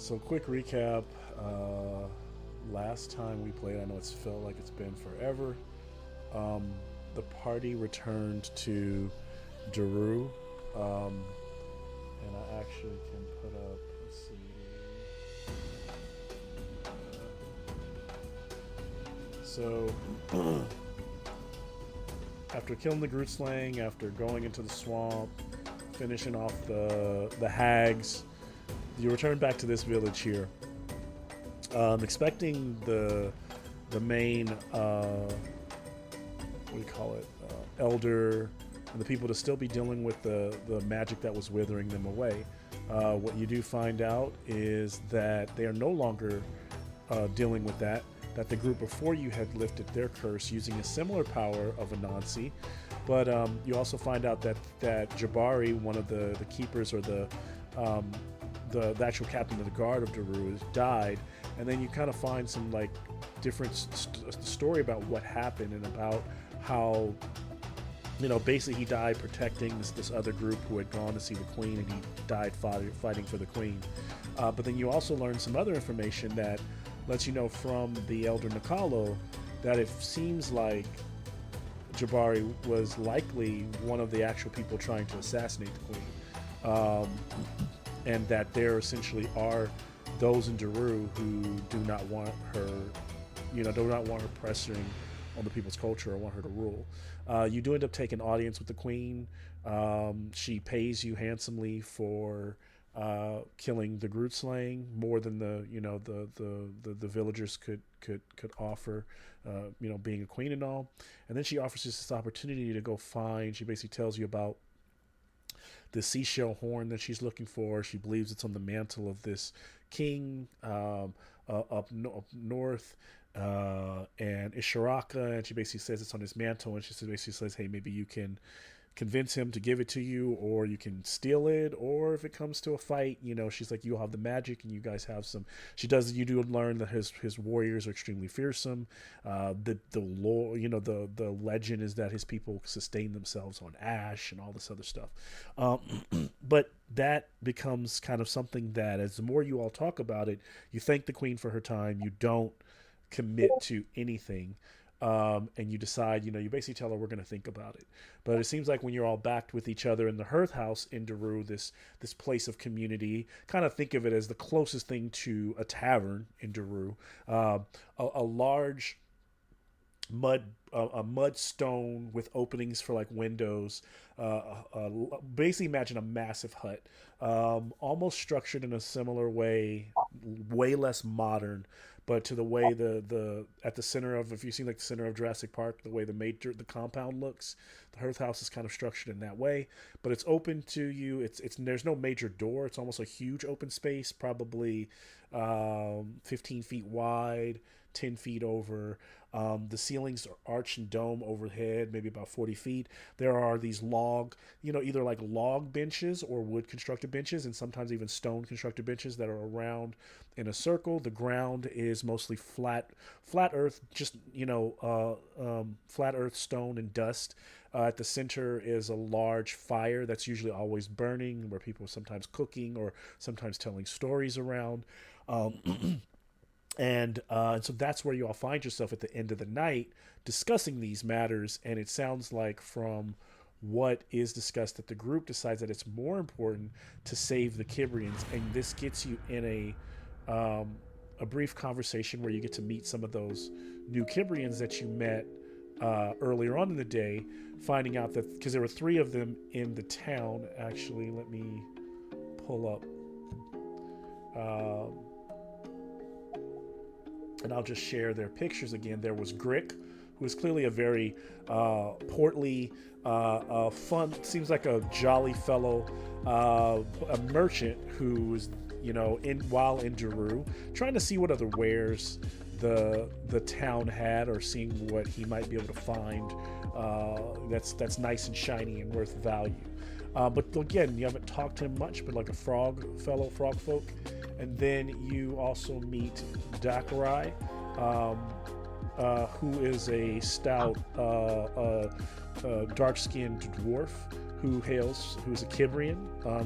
So quick recap. Last time we played, I know it's felt like it's been forever. Um, the party returned to Daru, um, and I actually can put up. Let's see. So after killing the Groot Slang, after going into the swamp, finishing off the hags, you return back to this village here, expecting the main what do you call it, elder and the people to still be dealing with the magic that was withering them away. What you do find out is that they are no longer dealing with that. That the group before you had lifted their curse using a similar power of Anansi, but you also find out that Jabari, one of the keepers or um, the actual captain of the guard of Daru, has died, and then you kind of find some like different story about what happened and about how basically he died protecting this other group who had gone to see the queen, and he died fighting for the queen. But then you also learn some other information that lets you know from the Elder Nikalo that it seems like Jabari was likely one of the actual people trying to assassinate the queen, and that there essentially are those in Daru who do not want her, do not want her pressing on the people's culture or want her to rule. You do end up taking audience with the queen. She pays you handsomely for killing the Groot Slaying, more than the villagers could offer, being a queen and all. And then she offers us this opportunity to go find. She basically tells you about the seashell horn that she's looking for. She believes it's on the mantle of this king up north, and Ishiraka, and she basically says it's on his mantle, and she basically says, hey, maybe you can convince him to give it to you, or you can steal it, or if it comes to a fight, she's like, you'll have the magic and you guys have some. You do learn that his warriors are extremely fearsome. The lore, the legend is that his people sustain themselves on ash and all this other stuff. But that becomes kind of something that, as the more you all talk about it, you thank the queen for her time. You don't commit to anything. And you decide, you basically tell her, we're going to think about it. But it seems like when you're all backed with each other in the Hearth House in Daru, this place of community, kind of think of it as the closest thing to a tavern in Daru, a large mud stone with openings for like windows. Basically, imagine a massive hut, almost structured in a similar way less modern, but to the way the at the center of, if you've seen like the center of Jurassic Park, the way the compound looks, the Hearth House is kind of structured in that way. But it's open to you. It's there's no major door. It's almost a huge open space, probably 15 feet wide, 10 feet over. The ceilings are arched and dome overhead, maybe about 40 feet. There are these either like log benches or wood constructed benches, and sometimes even stone constructed benches that are around in a circle. The ground is mostly flat earth, just flat earth, stone, and dust. At the center is a large fire that's usually always burning, where people are sometimes cooking or sometimes telling stories around. And so that's where you all find yourself at the end of the night discussing these matters. And it sounds like, from what is discussed, that the group decides that it's more important to save the Kibrians. And this gets you in a brief conversation where you get to meet some of those new Kibrians that you met earlier on in the day, finding out that, because there were 3 of them in the town. Actually, let me pull up. And I'll just share their pictures again. There was Grick, who is clearly a very portly, fun, seems like a jolly fellow, a merchant who's, while in Daru, trying to see what other wares the town had, or seeing what he might be able to find that's nice and shiny and worth value. But again, you haven't talked to him much, but like a frog folk. And then you also meet Dakarai, who is a stout, dark-skinned dwarf who's a Kibrian,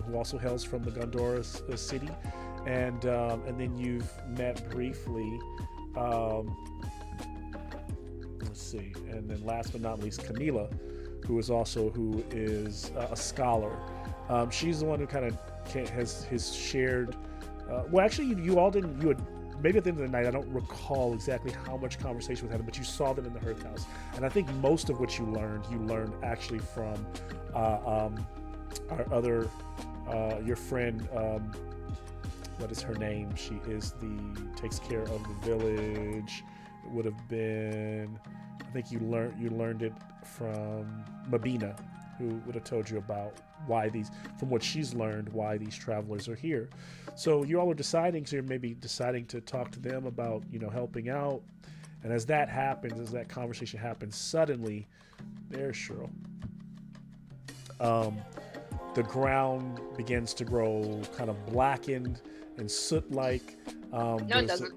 who also hails from the Gondora city. and then you've met briefly. Let's see, and then last but not least, Camila, who is a scholar. She's the one who kind of has shared. Well, actually, you all didn't. You had maybe at the end of the night. I don't recall exactly how much conversation was having, but you saw them in the Hearth House, and I think most of what you learned actually from our other your friend. What is her name? She takes care of the village. It would have been. I think you learned it from Mabina, who would have told you about from what she's learned, why these travelers are here. So you all are deciding, so you're maybe deciding to talk to them about, helping out. And as that happens, as that conversation happens, suddenly, there's Cheryl. The ground begins to grow kind of blackened and soot-like. No, it doesn't.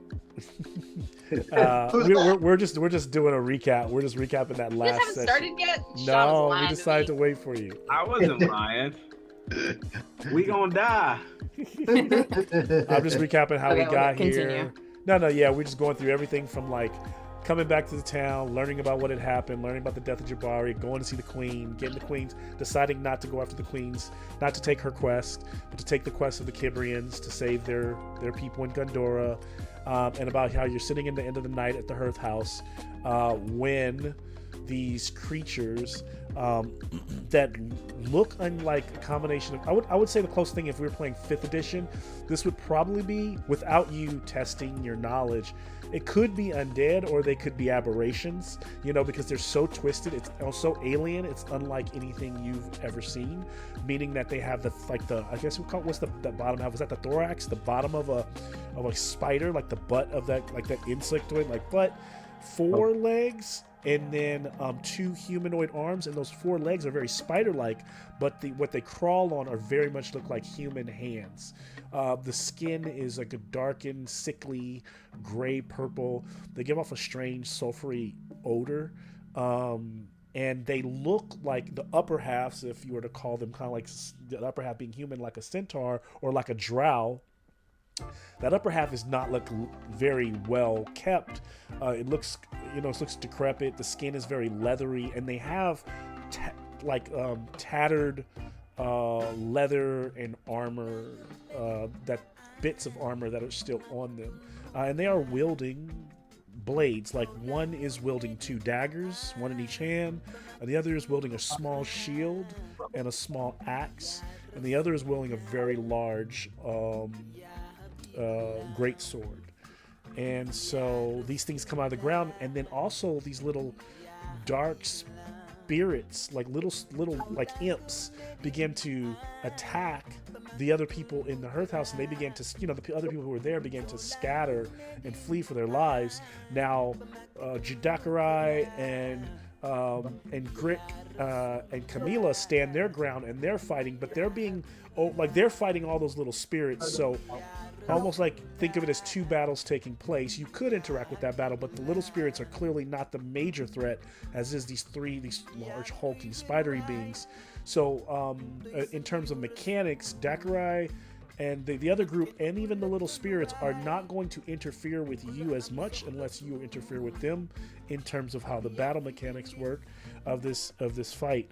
We're just doing a recap. We're just recapping that last session. You haven't started yet? No, we decided to wait for you. I wasn't lying. We gonna die. I'm just recapping how we got continue. here. No, yeah, we're just going through everything from like coming back to the town, learning about what had happened, learning about the death of Jabari, going to see the queen, getting the queens, deciding not to go after the queens, not to take her quest, but to take the quest of the Kibrians to save their people in Gundora, and about how you're sitting in the end of the night at the Hearth House when these creatures that look unlike a combination of, I would say the closest thing, if we were playing 5th edition, this would probably be, without you testing your knowledge, it could be undead or they could be aberrations, because they're so twisted. It's also alien. It's unlike anything you've ever seen, meaning that they have I guess we call it, what's the bottom half? Was that the thorax? The bottom of a spider, like the butt of that, like that insectoid, like butt, 4 legs, and then 2 humanoid arms, and those 4 legs are very spider-like, but what they crawl on are very much look like human hands. The skin is like a darkened, sickly, gray purple. They give off a strange sulfury odor, and they look like the upper halves, if you were to call them kind of like the upper half being human, like a centaur or like a drow. That upper half is not very well kept. It looks decrepit. The skin is very leathery, and they have tattered leather and armor, that bits of armor that are still on them, and they are wielding blades. Like one is wielding 2 daggers, one in each hand, and the other is wielding a small shield and a small axe, and the other is wielding a very large great sword. And so these things come out of the ground, and then also these little dark spirits, like little like imps, begin to attack the other people in the Hearth House, and they began to, the other people who were there began to scatter and flee for their lives. Now, Judakarai and Grick and Camila stand their ground, and they're fighting, but they're fighting all those little spirits. So almost like think of it as 2 battles taking place. You could interact with that battle, but the little spirits are clearly not the major threat, as is these large hulking spidery beings. So in terms of mechanics, Dakarai and the other group, and even the little spirits, are not going to interfere with you as much unless you interfere with them in terms of how the battle mechanics work of this fight.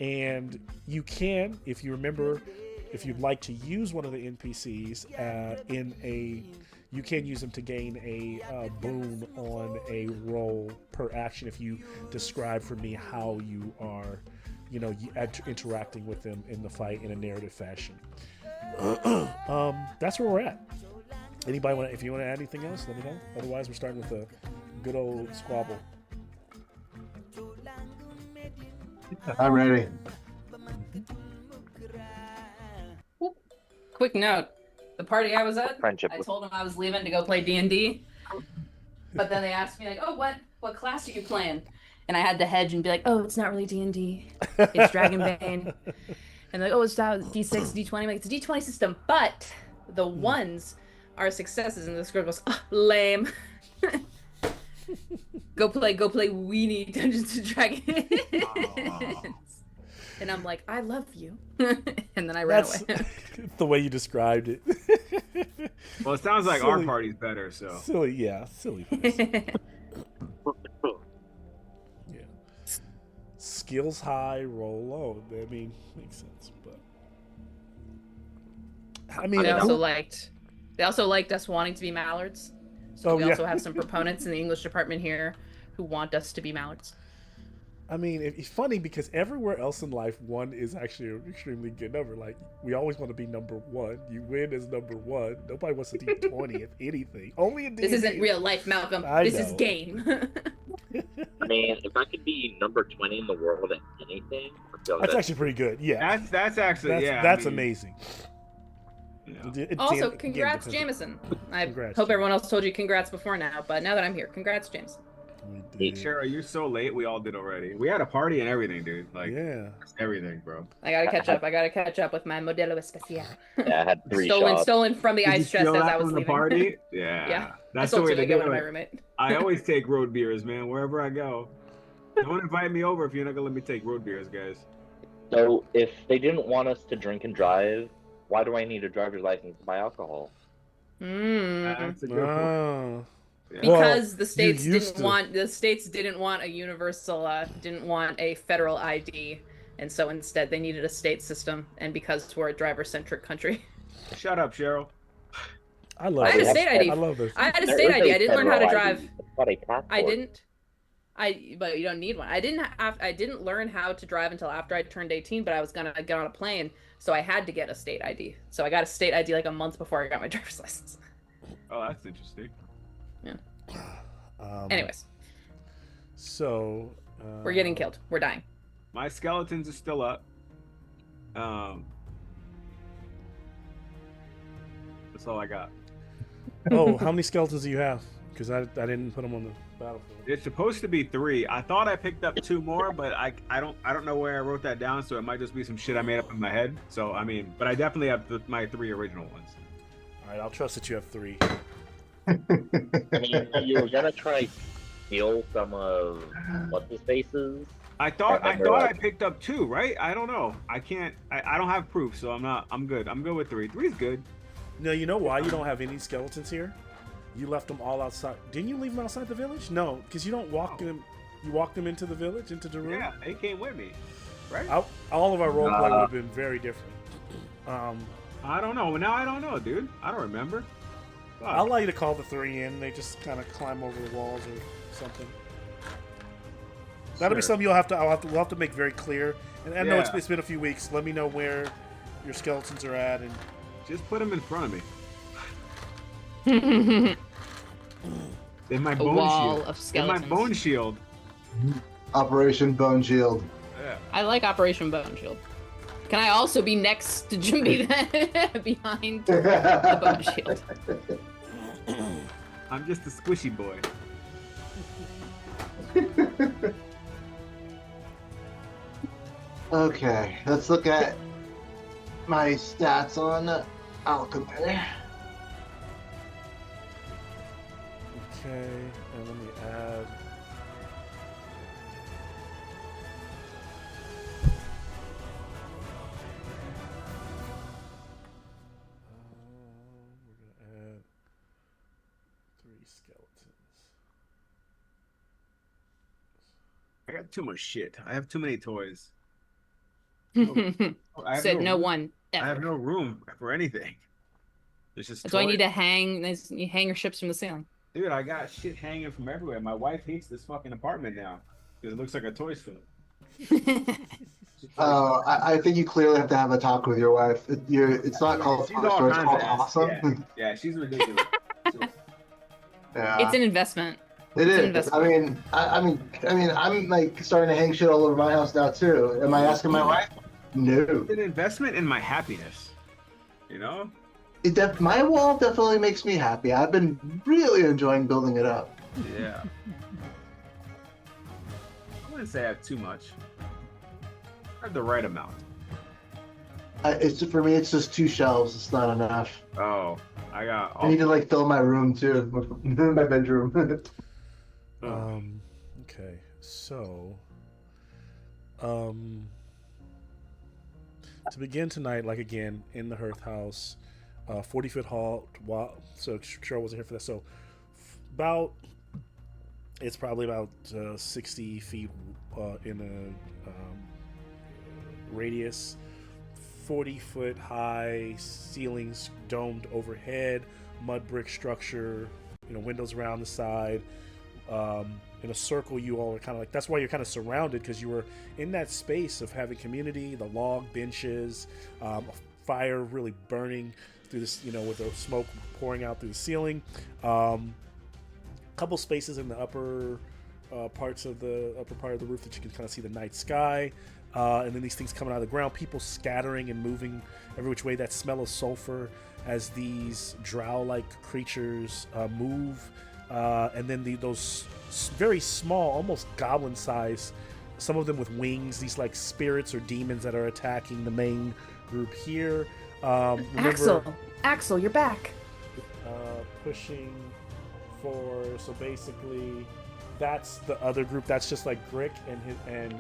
And you can, if you remember, if you'd like to use one of the NPCs you can use them to gain a boon on a roll per action if you describe for me how you are, interacting with them in the fight in a narrative fashion. That's where we're at. Anybody if you want to add anything else, let me know. Otherwise, we're starting with a good old squabble. I'm ready. Quick note: the party I was at, Friendship. I told them I was leaving to go play D&D, but then they asked me like, "Oh, what class are you playing?" And I had to hedge and be like, "Oh, it's not really D&D. It's Dragonbane." And they're like, "Oh, it's D6, D20." I'm like, "It's a D20 system, but the ones are successes." And the script was lame. Go play. We need Dungeons and Dragons. And I'm like, I love you. And then I ran That's away. the way you described it. Well, it sounds like our Silly. party's better, so. Silly, yeah, silly face. Yeah. Skills high, roll low. I mean, makes sense. But I mean, They who- also liked us wanting to be mallards. So Oh, we yeah. also have some proponents in the English department here who want us to be mallards. I mean, it's funny because everywhere else in life, 1 is actually an extremely good number. Like, we always want to be number 1. You win as number 1. Nobody wants to be 20, if anything. Only in D&D. This isn't real life, Malcolm. I This is know. game. I mean, if I could be number 20 in the world at anything, I feel That's that. actually pretty good. Yeah. That's actually, yeah. That's I mean, amazing. yeah. Also, Again, congrats, depends- Jameson. I Congrats, hope everyone else told you congrats before now, but now that I'm here, congrats, Jameson. We did. Cheryl, you're so late. We all did already. We had a party and everything, dude. Like, Yeah. everything, bro. I gotta catch up. I gotta catch up with my Modelo Especial. Yeah, I had 3 shots. Stolen from the Did you ice chest steal as that I was from the leaving. party? Yeah. Yeah. I That's the sold way two to to do to my it. roommate. I always take road beers, man, wherever I go. Don't invite me over if you're not gonna let me take road beers, guys. So, if they didn't want us to drink and drive, why do I need a driver's license to buy alcohol? That's a good point. Oh. Yeah. Because the you states used didn't want a universal didn't want a federal ID, and so instead they needed a state system. And because we're a driver-centric country, Shut up, Cheryl. I love I had a this. state ID. I love this. I had a There state is ID. a I didn't learn how to federal drive. ID. It's called a passport. I didn't. But you don't need one. I didn't learn how to drive until after I turned 18. But I was gonna get on a plane, so I had to get a state ID. So I got a state ID like a month before I got my driver's license. Oh, that's interesting. Anyways, So we're getting killed. We're dying. My skeletons are still up. That's all I got. Oh, how many skeletons do you have? Because I didn't put them on the battlefield. It's supposed to be 3. I thought I picked up 2 more, but I don't know where I wrote that down, so it might just be some shit I made up in my head. So I mean, but I definitely have my 3 original ones. All right, I'll trust that you have 3. I mean, you were gonna try steal some of what's his faces. I thought I remember I that. picked up 2, right? I don't know. I can't. I don't have proof, so I'm good. I'm good with 3. 3's good. No, you know why you don't have any skeletons here? You left them all outside. Didn't you leave them outside the village? No, because you don't walk them. You walk them into the village, into the room. Yeah, they came with me, right? All of our roleplay would have been very different. I don't know. Now I don't know, dude. I don't remember. Fuck. I'll allow you to call the 3 in. They just kind of climb over the walls or something. That'll be Sure. something we'll have to make very clear. And I know Yeah. it's been a few weeks. Let me know where your skeletons are at, and Just put them in front of me. A In my bone wall shield. of In skeletons. my bone shield. Operation Bone Shield. Yeah. I like Operation Bone Shield. Can I also be next to Jimmy behind the Bone Shield? I'm just a squishy boy. Okay, let's look at my stats on alchemy. okay. And let me add. We're gonna add 3 skeletons. I got too much shit. I have too many toys. Said no room. one. I have Ever. no room for anything. There's just That's why I need toys. to hang. You hang your ships from the ceiling. Dude, I got shit hanging from everywhere. My wife hates this fucking apartment now because it looks like a toy store. Oh, I think you clearly have to have a talk with your wife. It's not called She's toy all store, it's kinds called of ass. awesome. Yeah, she's ridiculous. Yeah. It's an investment. It It's an is. investment. I'm like starting to hang shit all over my house now too. Am I asking my wife? No. It's an investment in my happiness. You know? My wall definitely makes me happy. I've been really enjoying building it up. Yeah. I wouldn't say I have too much. I have the right amount. It's for me. It's just 2 shelves. It's not enough. Oh, I got. I need to like fill my room too, my bedroom. Okay, so, to begin tonight, like again in the Hearth House, 40-foot hall. So Cheryl wasn't here for that. So about it's probably about 60 feet in a radius. 40-foot high ceilings, domed overhead, mud brick structure. Windows around the side. In a circle, you all are kind of like, that's why you're kind of surrounded, because you were in that space of having community, the log benches, a fire really burning through this, with the smoke pouring out through the ceiling. Couple spaces in the upper parts of the upper part of the roof that you can kind of see the night sky. And then these things coming out of the ground, people scattering and moving every which way. That smell of sulfur as these drow-like creatures move. And then those very small, almost goblin size, some of them with wings, these like spirits or demons that are attacking the main group here. Axel, you're back. Pushing for, so basically that's the other group. That's just like Grick and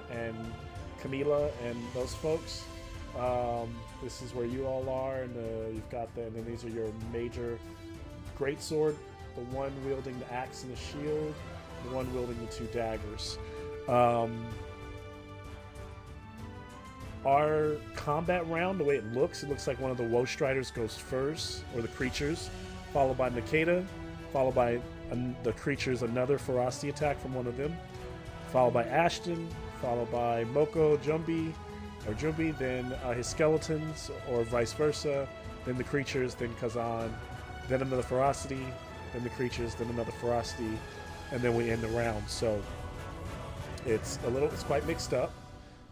Camila and those folks. This is where you all are, and you've got and then these are your major greatsword. The one wielding the axe and the shield, the one wielding the two daggers. Our combat round, the way it looks like one of the Woe Striders goes first, or the creatures, followed by Makeda, followed by the creatures, another ferocity attack from one of them, followed by Ashton, followed by Moko Jumbi, then his skeletons, or vice versa, then the creatures, then Kazan, then another ferocity, then the creatures, then another ferocity, and then we end the round. So it's quite mixed up.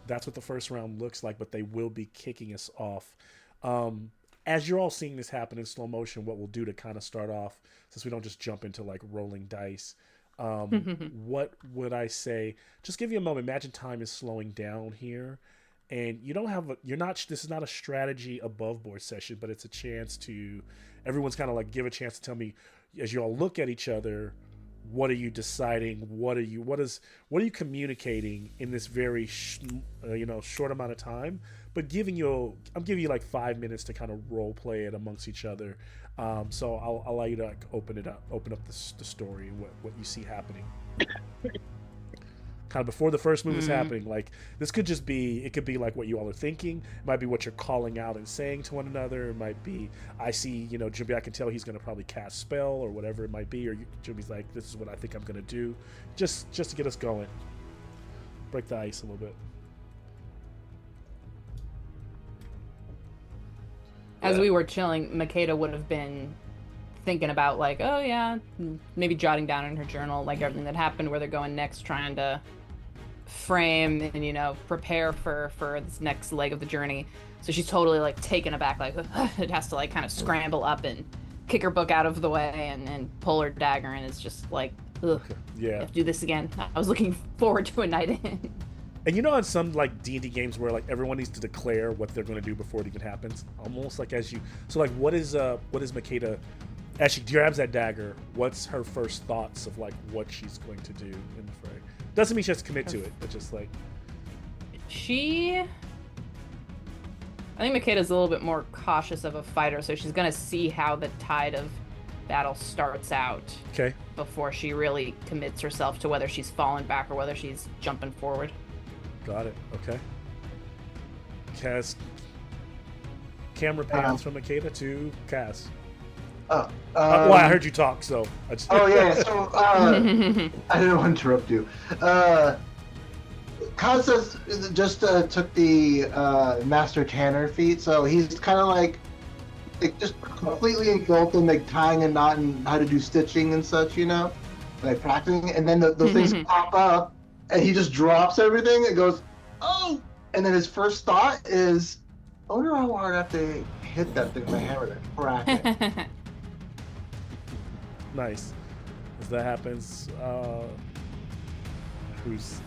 That's what the first round looks like, but they will be kicking us off. As you're all seeing this happen in slow motion, what we'll do to kind of start off, since we don't just jump into like rolling dice, what would I say? Just give you a moment. Imagine time is slowing down here, and this is not a strategy above board session, but it's a chance to, everyone's kind of like give a chance to tell me, as you all look at each other, what are you deciding? What are you communicating in this very short amount of time? But I'm giving you like 5 minutes to kind of role play it amongst each other. So I'll allow you to like, open up the story and what you see happening. Kind of before the first move is happening, like this could be like what you all are thinking. It might be what you're calling out and saying to one another. It might be, I see, Jimmy, I can tell he's going to probably cast spell or whatever it might be, or Jimmy's like, this is what I think I'm going to do, just to get us going, break the ice a little bit. As we were chilling, Makeda would have been thinking about like, oh yeah, maybe jotting down in her journal like everything that happened, where they're going next, trying to frame and prepare for this next leg of the journey. So she's totally like taken aback, like it has to like kind of scramble up and kick her book out of the way and pull her dagger, and it's just like, ugh, yeah, I have to do this again. I was looking forward to a night in. And in some like D&D games where like everyone needs to declare what they're going to do before it even happens, almost like what is Makeda, as she grabs that dagger, what's her first thoughts of like what she's going to do in the fray? Doesn't mean she has to commit to it, but just like I think Makeda's a little bit more cautious of a fighter, so she's gonna see how the tide of battle starts out. Okay. Before she really commits herself to whether she's falling back or whether she's jumping forward. Got it. Okay. Camera pans from Makeda to Cass. Well, I heard you talk, so I just... Oh yeah, so I didn't want to interrupt you. Kaz just took the Master Tanner feat, so he's kind of like just completely engulfed in like tying a knot and how to do stitching and such, like practicing. And then those things pop up, and he just drops everything and goes, "Oh!" And then his first thought is, "I wonder how hard I have to hit that thing with my hammer to crack it." Nice. As that happens,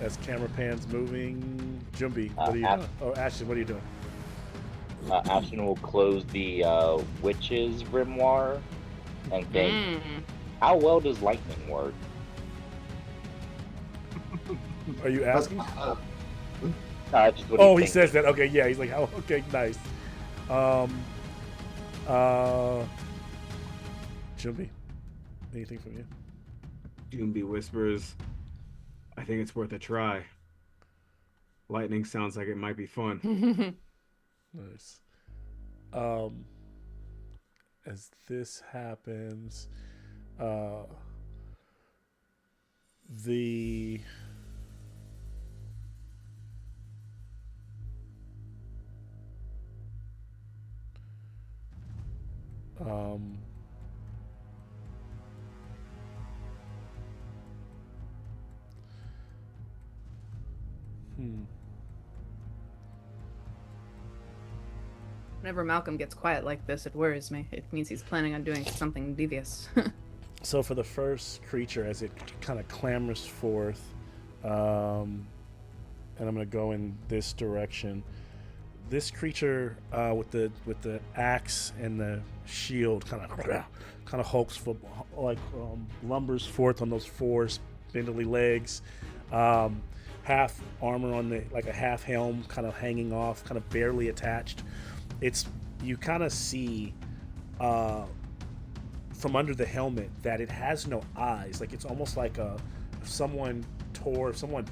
as camera pans moving, Jumbi, what are you doing? Oh, Ashton, what are you doing? Ashton will close the witch's grimoire and think, how well does lightning work? Are you asking? That's just what Oh, he's he says thinking. that. Okay, yeah. He's like, oh, okay, nice. Jimmy, anything from you? Doomby whispers, I think it's worth a try. Lightning sounds like it might be fun. Nice. As this happens, the Whenever Malcolm gets quiet like this, it worries me. It means he's planning on doing something devious. So for the first creature, as it kind of clamors forth, and I'm going to go in this direction. This creature with the axe and the shield kind of hulks for lumbers forth on those four spindly legs, half armor on the like a half helm kind of hanging off, kind of barely attached. You kind of see from under the helmet that it has no eyes. Like it's almost like if someone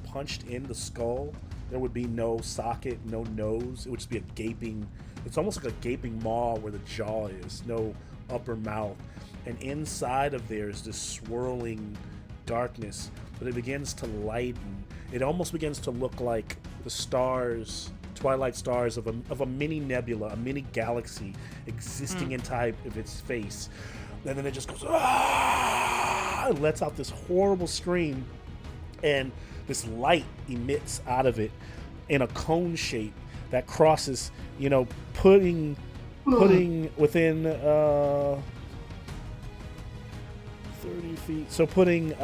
punched in the skull, there would be no socket, no nose. It would just be a gaping. It's almost like a gaping maw where the jaw is, no upper mouth. And inside of there is this swirling darkness, but it begins to lighten. It almost begins to look like the stars, twilight stars of a mini nebula, a mini galaxy existing inside of its face. And then it just goes, ah! It lets out this horrible scream, and this light emits out of it in a cone shape that crosses, putting within 30 feet. So putting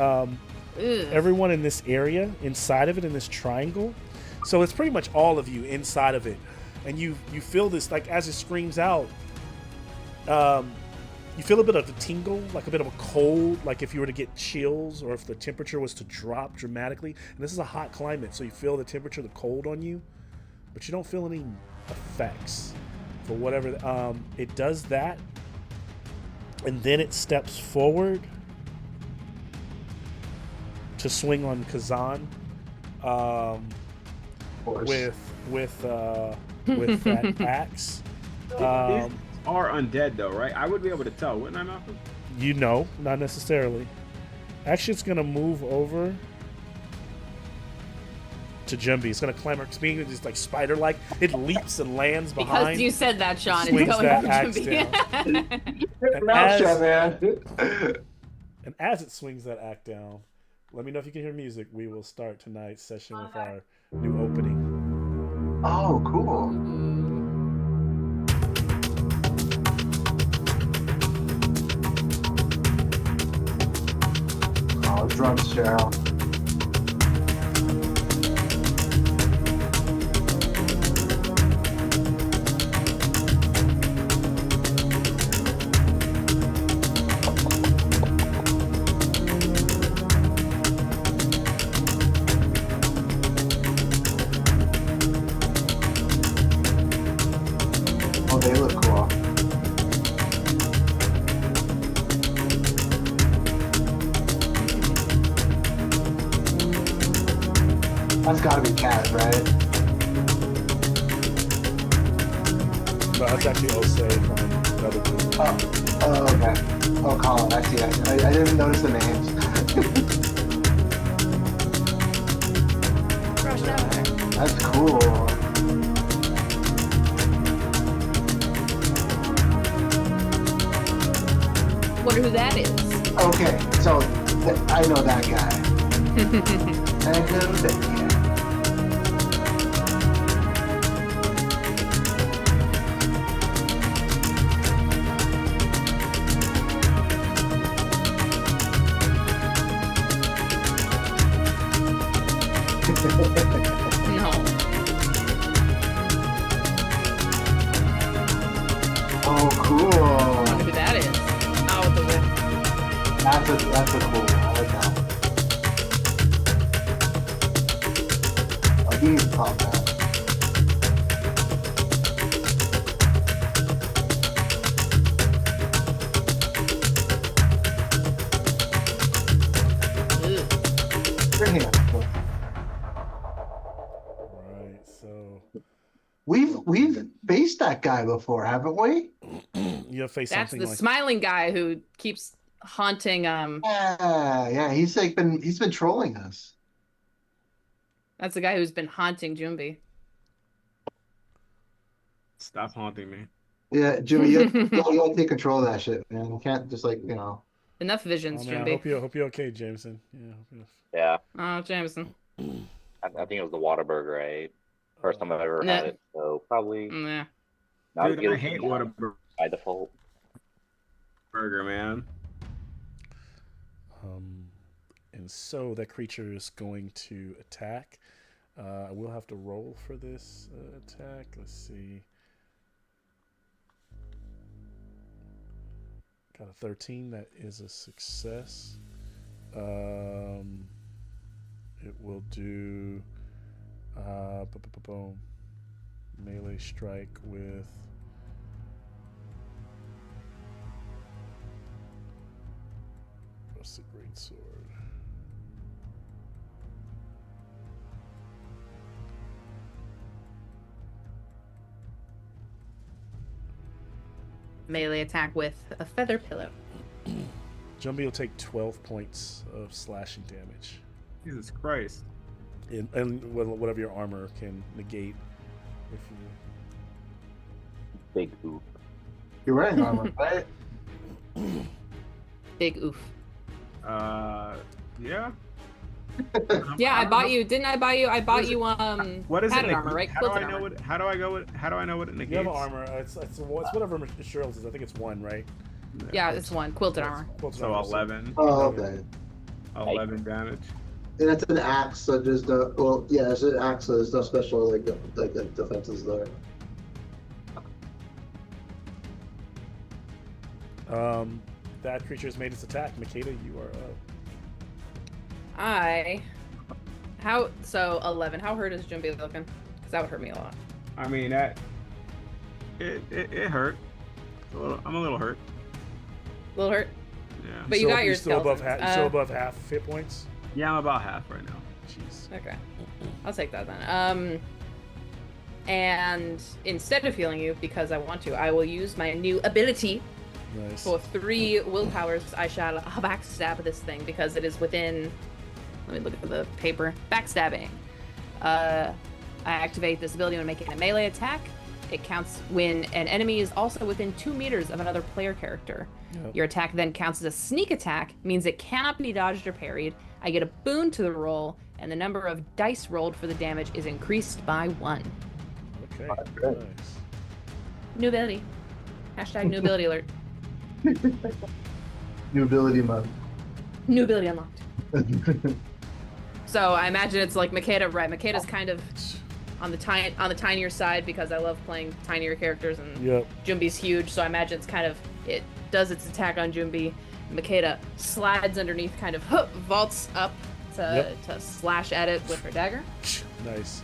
everyone in this area, inside of it, in this triangle. So it's pretty much all of you inside of it. And you feel this, like, as it screams out, you feel a bit of a tingle, like a bit of a cold, like if you were to get chills or if the temperature was to drop dramatically. And this is a hot climate, so you feel the temperature, the cold on you, but you don't feel any effects for whatever. It does that, and then it steps forward to swing on Kazan with that axe. Are undead though, right? I would be able to tell, wouldn't I, Malcolm? Not necessarily. Actually, it's gonna move over to Jumby. It's gonna clamber, being just like spider-like. It leaps and lands behind. Because you said that, Sean. It's swings going that for axe Jimmy. down. Man. And as it swings that axe down, let me know if you can hear music. We will start tonight's session with our new opening. Oh, cool. Oh, drums, Cheryl. Oh, they look cool. That's gotta be Kaz, right? No, that's actually Osei from another group. Oh, okay. Oh, Colin, I see. I didn't notice the names. Crushed out there. That's cool. Wonder who that is. Okay, so I know that guy. I know that guy. No. Oh, cool. Wonder who that is. Out with the whip. That's a cool one. I like that one. Oh, you need to pop that. We've faced that guy before, haven't we? You have faced That's something the like smiling guy who keeps haunting. Yeah. He's been trolling us. That's the guy who's been haunting Jumbi. Stop haunting me. Yeah, Jimmy, you gotta take control of that shit, man. You can't just like Enough visions, Oh man, Jumbi. hope you're okay, Jameson. Yeah. Yeah, Oh, Jameson. I think it was the Whataburger, right? First time I've ever had it, so probably Yeah. not Dude, I guilty hate Whataburger, by default. man. And so that creature is going to attack. I will have to roll for this attack. Let's see. Got a 13. That is a success. It will do boom. Melee strike with what's the great sword? Melee attack with a feather pillow. Jumbie will take 12 points of slashing damage. Jesus Christ. And whatever your armor can negate. If you... Big oop. you're wearing armor, right? Big oof. Yeah. Yeah, I bought you. Didn't I buy you? I bought is you What is it? padded armor, right? How do I Quilted know armor. what? How do I go? How do I know what it negates? You have armor. It's whatever Cheryl's is. I think it's 1, right? Yeah, it's 1 quilted armor. Quilted So armor, 11. Oh, okay. 11 damage. And it's an axe, so there's no. Well, yeah, it's an axe, so there's no special like defenses there. That creature has made its attack. Makeda, you are up. So 11. How hurt is Jumbi looking? Because that would hurt me a lot. I mean it hurt. I'm a little hurt. A little hurt. Yeah. But you got your you're still above skeletons. half. Still above half hit points. Yeah, I'm about half right now. Jeez. Okay. I'll take that then. And instead of healing you, because I want to, I will use my new ability. Nice. For 3 willpowers, I shall backstab this thing because it is within. Let me look at the paper. Backstabbing. I activate this ability when making a melee attack. It counts when an enemy is also within 2 meters of another player character. Yep. Your attack then counts as a sneak attack, means it cannot be dodged or parried. I get a boon to the roll, and the number of dice rolled for the damage is increased by 1. Okay. Good. Nice. New ability. Hashtag new ability alert. New ability mode. New ability unlocked. So I imagine it's like Makeda, right? Makeda's kind of on the tinier side because I love playing tinier characters, and Yep. Jumbi's huge, so I imagine it's kind of it does its attack on Jumbi. Makeda slides underneath, kind of vaults up to slash at it with her dagger. Nice.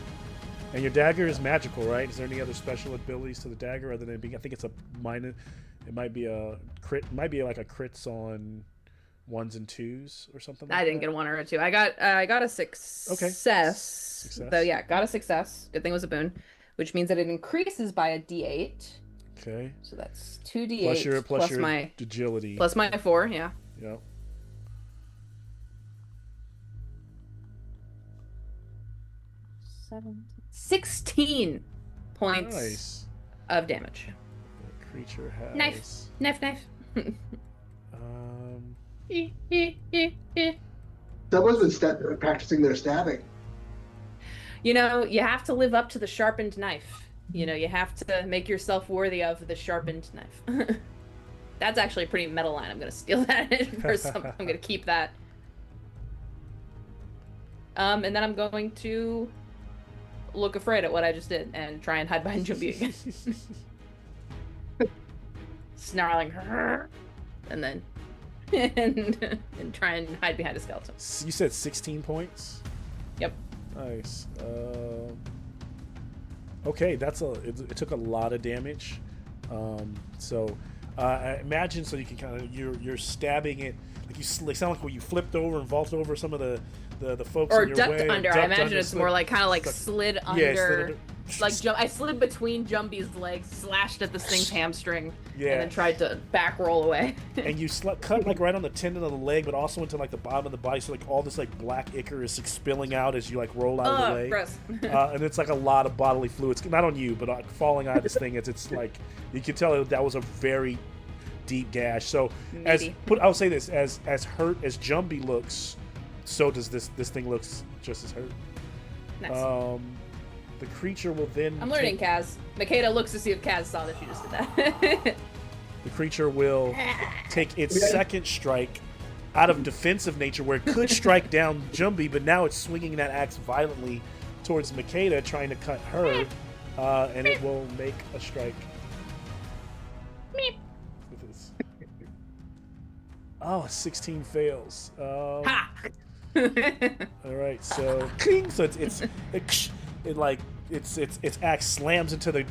And your dagger is magical, right? Is there any other special abilities to the dagger other than being? I think it's a minor. It might be a crit. Might be like a crits on 1s and 2s or something. I didn't get a 1 or a 2. I got a success. Success. So yeah, got a success. Good thing it was a boon, which means that it increases by a d8. Okay. So that's 2d8 Plus your my agility. plus my 4. Yeah. Yep. 16 points Nice. of damage. The creature has. Knife. Someone's been practicing their stabbing. You know, you have to live up to the sharpened knife. You know, you have to make yourself worthy of the sharpened knife. That's actually a pretty metal line. I'm gonna steal that for something. I'm gonna keep that. And then I'm going to look afraid at what I just did and try and hide behind Jumbi again. Snarling, and then and try and hide behind a skeleton. You said 16 points. Yep. Nice. Okay, it took a lot of damage. So I imagine so you can kind of you're stabbing it like sound like when you flipped over and vaulted over some of the folks Or in your ducked way, under. I imagine it's more like kind of like slid under. Yeah, I slid between Jumbie's legs, slashed at this thing's hamstring, Yeah. and then tried to back roll away. And you cut like right on the tendon of the leg, but also into like the bottom of the body, so like all this like black ichor is like spilling out as you like roll out of the way. Gross. And it's like a lot of bodily fluids, not on you, but falling out of this thing. It's like you can tell that was a very deep gash. So I'll say this: as hurt as Jumbie looks, so does this thing looks just as hurt. Nice. The creature will then. I'm learning, Kaz. Makeda looks to see if Kaz saw that she just did that. The creature will take its second strike out of defensive nature, where it could strike down Jumbie, but now it's swinging that axe violently towards Makeda, trying to cut her, and it will make a strike. With this. Oh, 16 fails. Ha! All right, so cling, so its axe slams into the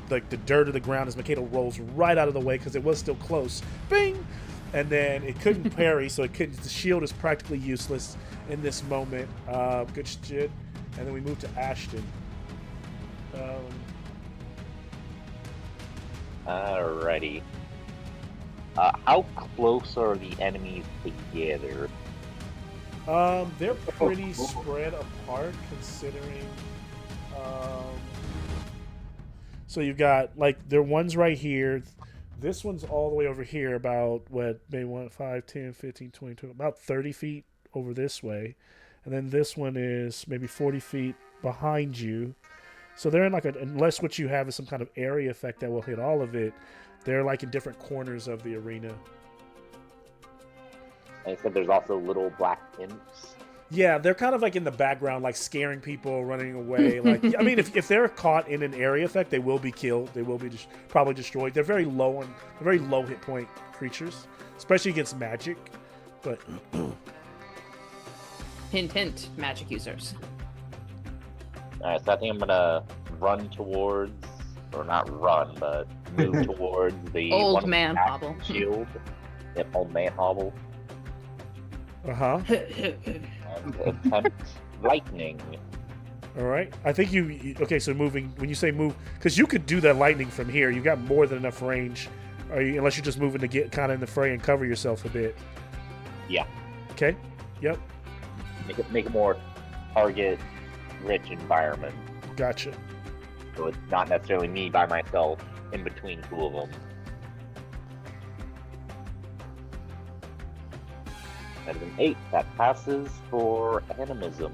dirt of the ground as Makeda rolls right out of the way because it was still close. Bing, and then it couldn't parry, so the shield is practically useless in this moment. Good shit. And then we move to Ashton. Alrighty. How close are the enemies together? They're pretty spread apart considering. So you've got like there one's right here. This one's all the way over here, about maybe 5, 10, 15, 20, 20, about 30 feet over this way. And then this one is maybe 40 feet behind you. So they're in like unless what you have is some kind of area effect that will hit all of it, they're like in different corners of the arena. And I said there's also little black imps. Yeah, they're kind of like in the background, like scaring people, running away. Like, I mean, if they're caught in an area effect, they will be killed. They will be probably destroyed. They're very low hit point creatures, especially against magic. But Hint, hint, magic users. Alright, so I think I'm gonna run towards, or not run, but move towards the Old one man axe hobble. shield. Yep, old man hobble. And attempt lightning. All right. I think okay. So moving, when you say move, because you could do that lightning from here. You got more than enough range, unless you're just moving to get kind of in the fray and cover yourself a bit. Yeah. Okay. Yep. Make it more target rich environment. Gotcha. So it's not necessarily me by myself in between two of them. That is an 8. That passes for animism.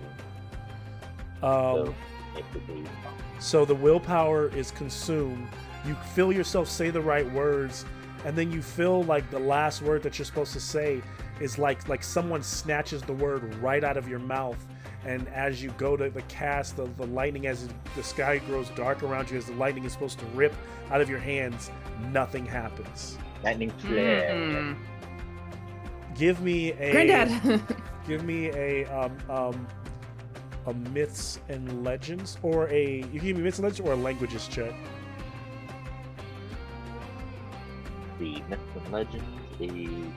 So the willpower is consumed. You feel yourself say the right words, and then you feel like the last word that you're supposed to say is like someone snatches the word right out of your mouth. And as you go to the cast, the lightning, as the sky grows dark around you, as the lightning is supposed to rip out of your hands, nothing happens. Lightning flare. Give me a Granddad. Give me a myths and legends, or you can give me myths and legends or a languages check. The myths and legends is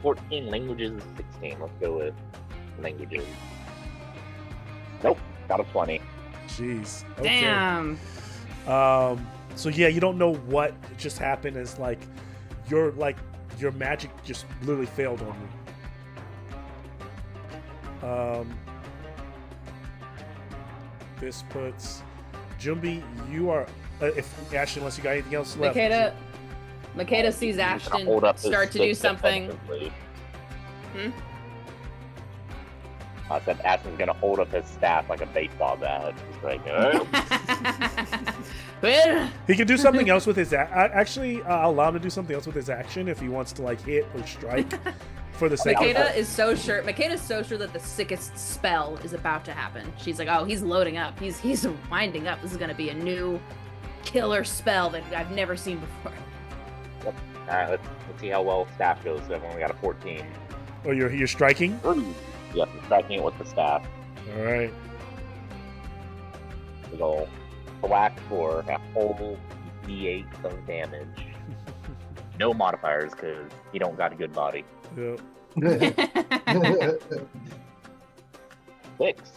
14, languages is 16. Let's go with languages. Nope, got a 20. Jeez. Okay. Damn. So yeah, you don't know what just happened. As your magic just literally failed on you. This puts Jumbie. You are if Ashton, unless you got anything else left. Makeda sees Ashton start to do something. I said Ashton's gonna hold up his staff like a baseball bat. Just like, Well, he can do something else with his actually, I'll allow him to do something else with his action if he wants to hit or strike for the sake of Makeda is so sure that the sickest spell is about to happen. She's like, oh, he's loading up. He's winding up. This is gonna be a new killer spell that I've never seen before. Yep. Alright, let's see how well staff goes. So I've only got a 14. Oh, you're striking? Yep, I'm striking it with the staff. All right. It'll whack for a whole D8 of damage. No modifiers, because he don't got a good body. Yep. 6.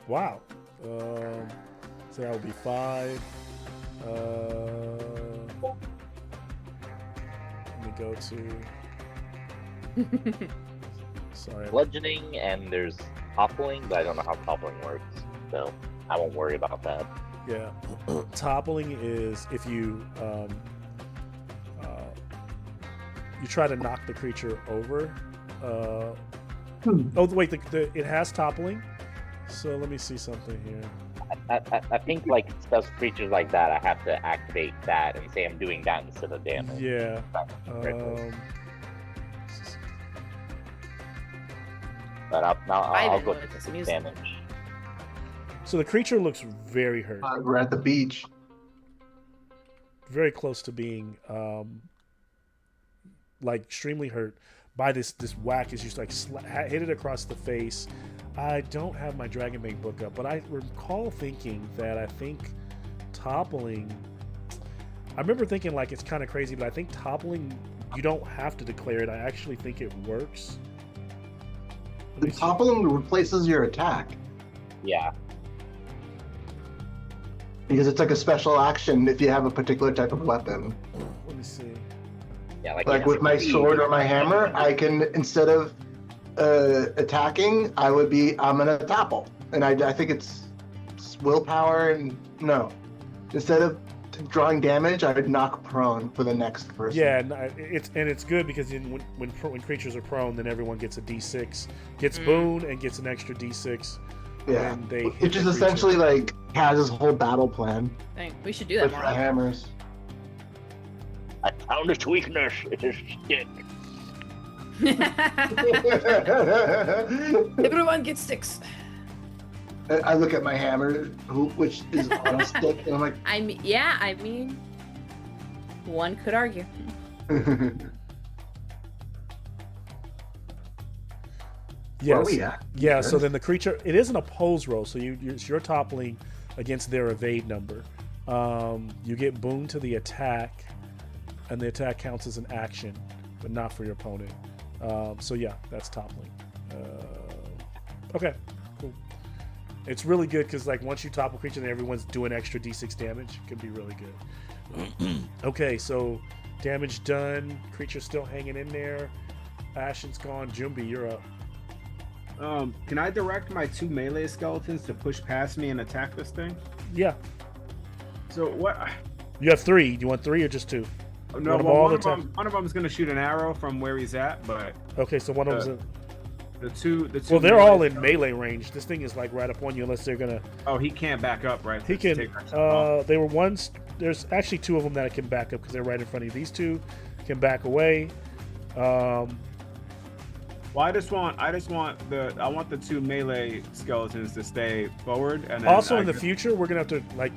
Wow. So that would be 5. Let me go to. Sorry. Bludgeoning, and there's toppling, but I don't know how toppling works, so I won't worry about that. Yeah. Toppling is if you you try to knock the creature over. Oh wait, it has toppling. So let me see something here. I think like stuff creatures like that, I have to activate that and say I'm doing that instead of damage. Yeah. But I'll go with this to music. damage. So the creature looks very hurt, We're at the beach. very close to being like extremely hurt by this whack. Is just like hit it across the face. I don't have my Dragonbane book up, but I recall thinking that I think toppling. I remember thinking like it's kind of crazy, but I think toppling you don't have to declare it. I actually think it works. The toppling replaces your attack Yeah. because it's like a special action if you have a particular type of weapon. Let me see. Yeah, Like with my sword or my hammer, I can, instead of attacking, I'm gonna topple, and I think it's willpower, and no, instead of drawing damage, I would knock prone for the next person. Yeah, it's good because when creatures are prone, then everyone gets a D6, gets boon, and gets an extra D6. Yeah, when they hit which is the creature. essentially like Kaz's whole battle plan Dang, we should do that with more the often. hammers. I found its weakness. It is stick. Everyone gets sticks. I look at my hammer, which is on a stick, and I'm like, I mean, one could argue. where are Yes. we at? Yeah, so then the creature, it is an oppose roll, so you're toppling against their evade number. You get boon to the attack, and the attack counts as an action, but not for your opponent. So yeah, that's toppling. Okay, cool. It's really good because like once you topple a creature, then everyone's doing extra D6 damage. It can be really good. Okay, so damage done. Creature still hanging in there. Ashen's gone. Jumbi, you're up. Can I direct my 2 melee skeletons to push past me and attack this thing? Yeah, So what? you have 3. Do you want 3 or just 2? No, want a well, ball one to of them. One of them is going to shoot an arrow from where he's at, but Okay, so one of them's. the two. Well, they're all in melee range. This thing is like right up on you, unless they're gonna. Oh, he can't back up, right? He to can. take that off. They were ones. There's actually 2 of them that can back up because they're right in front of you. These 2 can back away. Well, I want the 2 melee skeletons to stay forward, and then Also, in the future, we're gonna have to like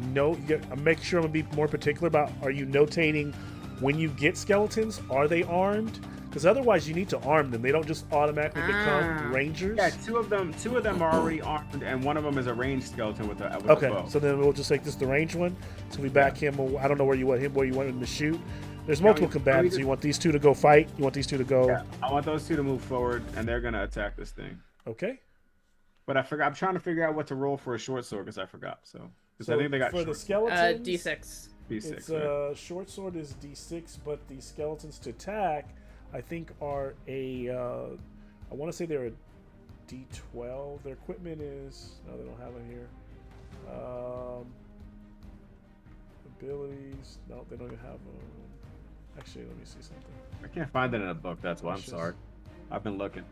make sure I'm gonna be more particular about. Are you notating when you get skeletons? Are they armed? Because otherwise, you need to arm them. They don't just automatically become rangers. Yeah, two of them are already armed, and one of them is a ranged skeleton with a Okay, bow. so then we'll just take this the range one. So we back him. I don't know where you want him to shoot. There's multiple combatants. So you want these 2 to go fight. You want these 2 to go. Yeah, I want those 2 to move forward, and they're gonna attack this thing. Okay. But I forgot. I'm trying to figure out what to roll for a short sword because I forgot. So I think they got for the short skeletons. D6. D6. It's right? short sword is D6, but the skeletons to attack, I think, are a. I want to say they're a D12. Their equipment is. No, they don't have it here. Abilities. No, they don't even have them. Actually, let me see something. I can't find it in a book. That's why I'm sorry. I've been looking.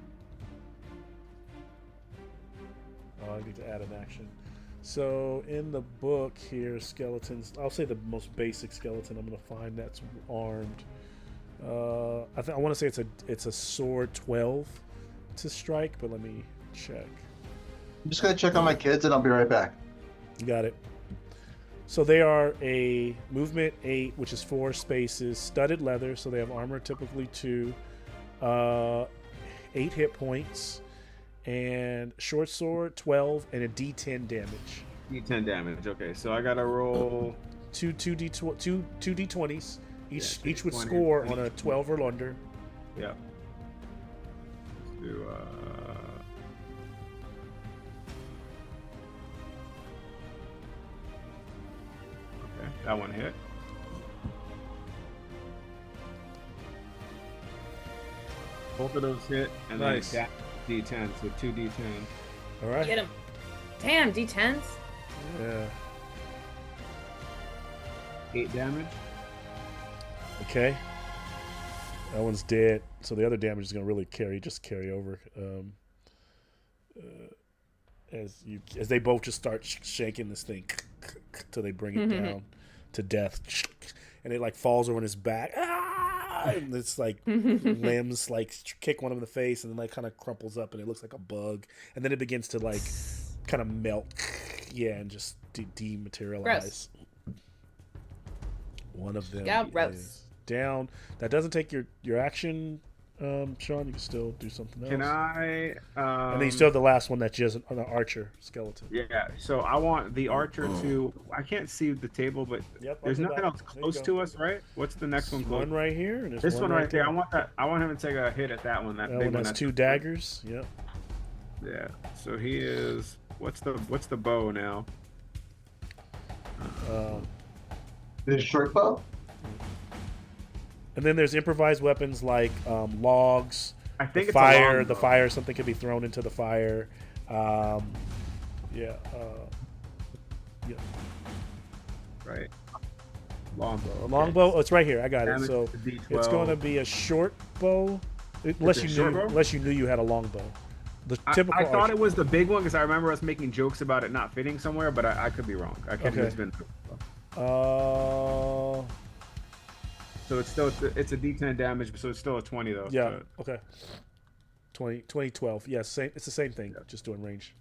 Oh, I need to add an action. So in the book here, skeletons. I'll say the most basic skeleton I'm going to find that's armed. I want to say it's a sword 12 to strike, but let me check. I'm just gonna check on my kids, and I'll be right back. You got it. So they are a movement 8, which is 4 spaces, studded leather. So they have armor typically 2, 8 hit points, and short sword 12, and a D10 damage. D10 damage. Okay, so I gotta roll. Two D20s. Each would 20, score and on a 12 or under. Yeah. Let's do. That one hit. Both of those hit, and Nice. then D10, so 2d10. All right. Get him. Damn, D10s. Yeah. 8 damage. Okay. That one's dead. So the other damage is going to really carry over. As they both just start shaking this thing till they bring it down to death, and it like falls over on his back. And it's like limbs like kick one of them in the face, and then like kind of crumples up, and it looks like a bug, and then it begins to like kind of melt, and just dematerialize. Gross. One of them Yeah, is gross. down. That doesn't take your action, Sean. You can still do something else. Can I? And then you still have the last one that's just an archer skeleton. Yeah. So I want the archer to. I can't see the table, but Yep. there's I'll do nothing that. else There you close go. to us, right? What's the next one There's close? one right here. And there's This one right there. I there. want that. I want him to take a hit at that one. That That big one has that's- 2 daggers. Yep. Yeah. So he is. What's the bow now? The short bow. And then there's improvised weapons like logs, I think the it's fire. A The longbow. fire. Something can be thrown into the fire. Yeah. Right. Longbow. A longbow. Oh, it's right here. I got it. Damage So to D12. it's going to be a short bow, unless a you short bow? knew you had a longbow. The I typical. thought archer- it was the big one because I remember us making jokes about it not fitting somewhere, but I could be wrong. I could Okay. have been. Uh, So it's still it's a D10 damage, so it's still a 20 though. yeah. So Okay. 20, 12. Yeah, same. It's the same thing. Just doing range.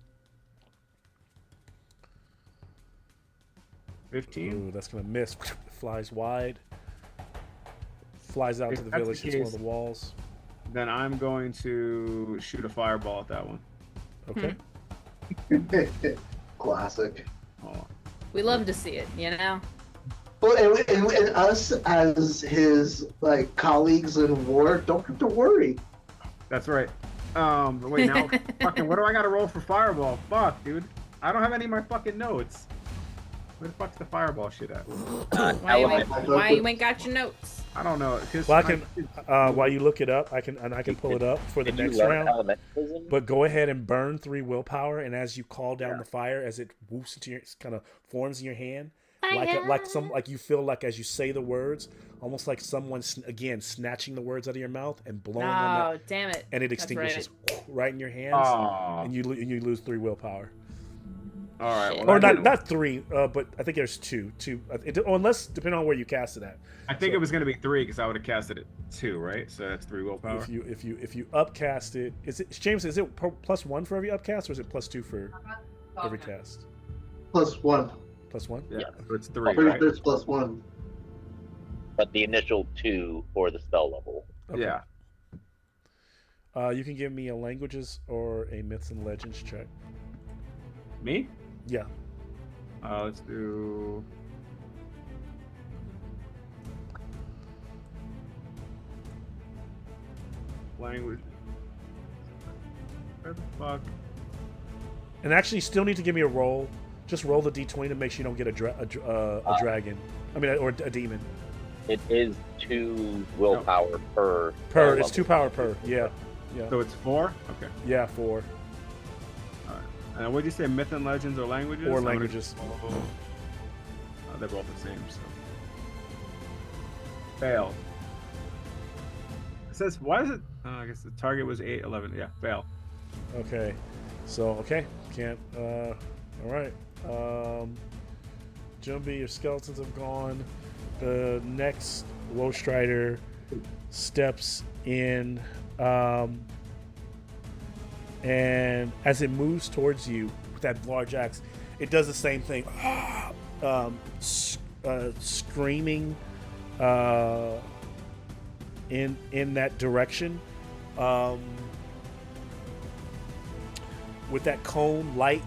15. Ooh, that's gonna miss. Flies wide. Flies out If to the that's the village. Hits one of case- the walls. Then I'm going to shoot a fireball at that one. Okay. Classic. Hold on. We love to see it, you know? Well, and us as his like colleagues in war don't have to worry. That's right. Wait now. Fucking, what do I got to roll for fireball? Fuck, dude. I don't have any of my fucking notes. Where the fuck's the fireball shit at? Why you ain't got your notes? I don't know. 'Cause Well, I my- can. While you look it up, I can pull it up for the Did you next learn round. elementalism? But go ahead and burn 3 willpower, and as you call down Yeah. the fire, as it whoops into your, kind of forms in your hand, Fire. like you feel like as you say the words, almost like someone again snatching the words out of your mouth and blowing them Oh, out, damn it. and it That's extinguishes right in your hands, Oh. and you lose 3 willpower. All right. Shit. Well, Or I didn't- not 3, but I think there's 2. Unless depending on where you cast it at. I think it was gonna be 3 because I would have casted it 2, right? So that's 3 willpower. If you upcast it, is it James? Is it +1 for every upcast, or is it +2 for every cast? +1. +1. Yeah. Yeah. So it's 3, Pretty right? sure it's +1. But the initial 2 for the spell level. Okay. Yeah. You can give me a languages or a myths and legends check. Me? Yeah. Let's do. Language. Where the fuck? And actually, you still need to give me a roll. Just roll the d20 to make sure you don't get a dragon. I mean, or a demon. It is 2 willpower per. Per, spell it's 2 level. power per. Yeah. Yeah. So it's 4? Okay. Yeah, 4. What did you say? Myth and legends or languages? Or I'm gonna- languages. They're both the same. So. Fail. It says, why is it? I guess the target was 8, 11. Yeah, fail. Okay. So, okay. Can't. All right. Jumby, your skeletons have gone. The next Woe Strider steps in. And as it moves towards you with that large axe, it does the same thing. Screaming in that direction. With that cone light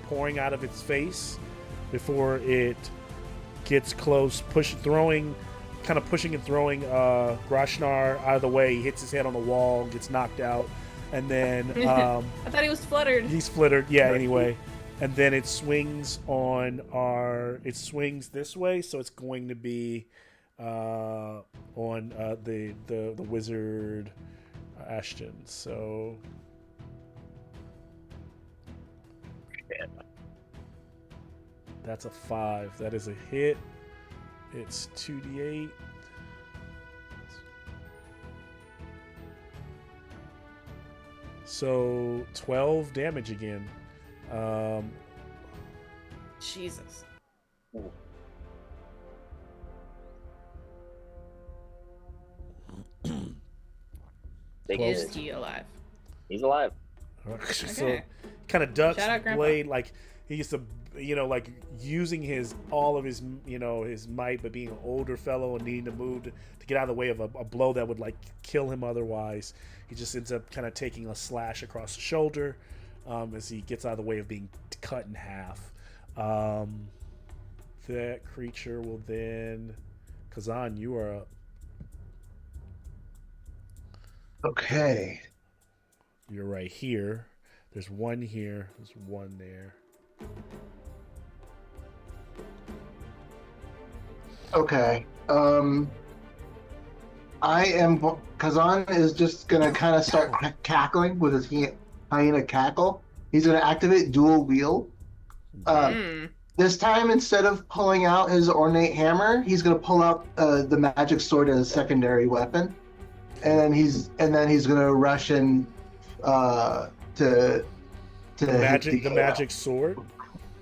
pouring out of its face before it gets close, pushing and throwing Grashnar out of the way. He hits his head on the wall, gets knocked out, and then I thought he was fluttered. he's flittered. Yeah. Anyway, and then it swings on our. It swings this way, so it's going to be on the wizard Ashton. So that's a 5. That is a hit. It's 2d8. So 12 damage again. Jesus. Is he alive? He's alive. So Okay. kind of ducks Shout out, the Grandpa. blade like he used to, like using all of his, his might, but being an older fellow and needing to move to get out of the way of a blow that would like kill him otherwise. He just ends up kind of taking a slash across the shoulder as he gets out of the way of being cut in half. That creature will then, Kazan, you are up. Okay. You're right here. There's one here. There's one there. Okay. Kazan is just gonna kind of start cackling with his hyena cackle. He's gonna activate dual wield. This time, instead of pulling out his ornate hammer, he's gonna pull out the magic sword as a secondary weapon, and then he's gonna rush in to The magic sword.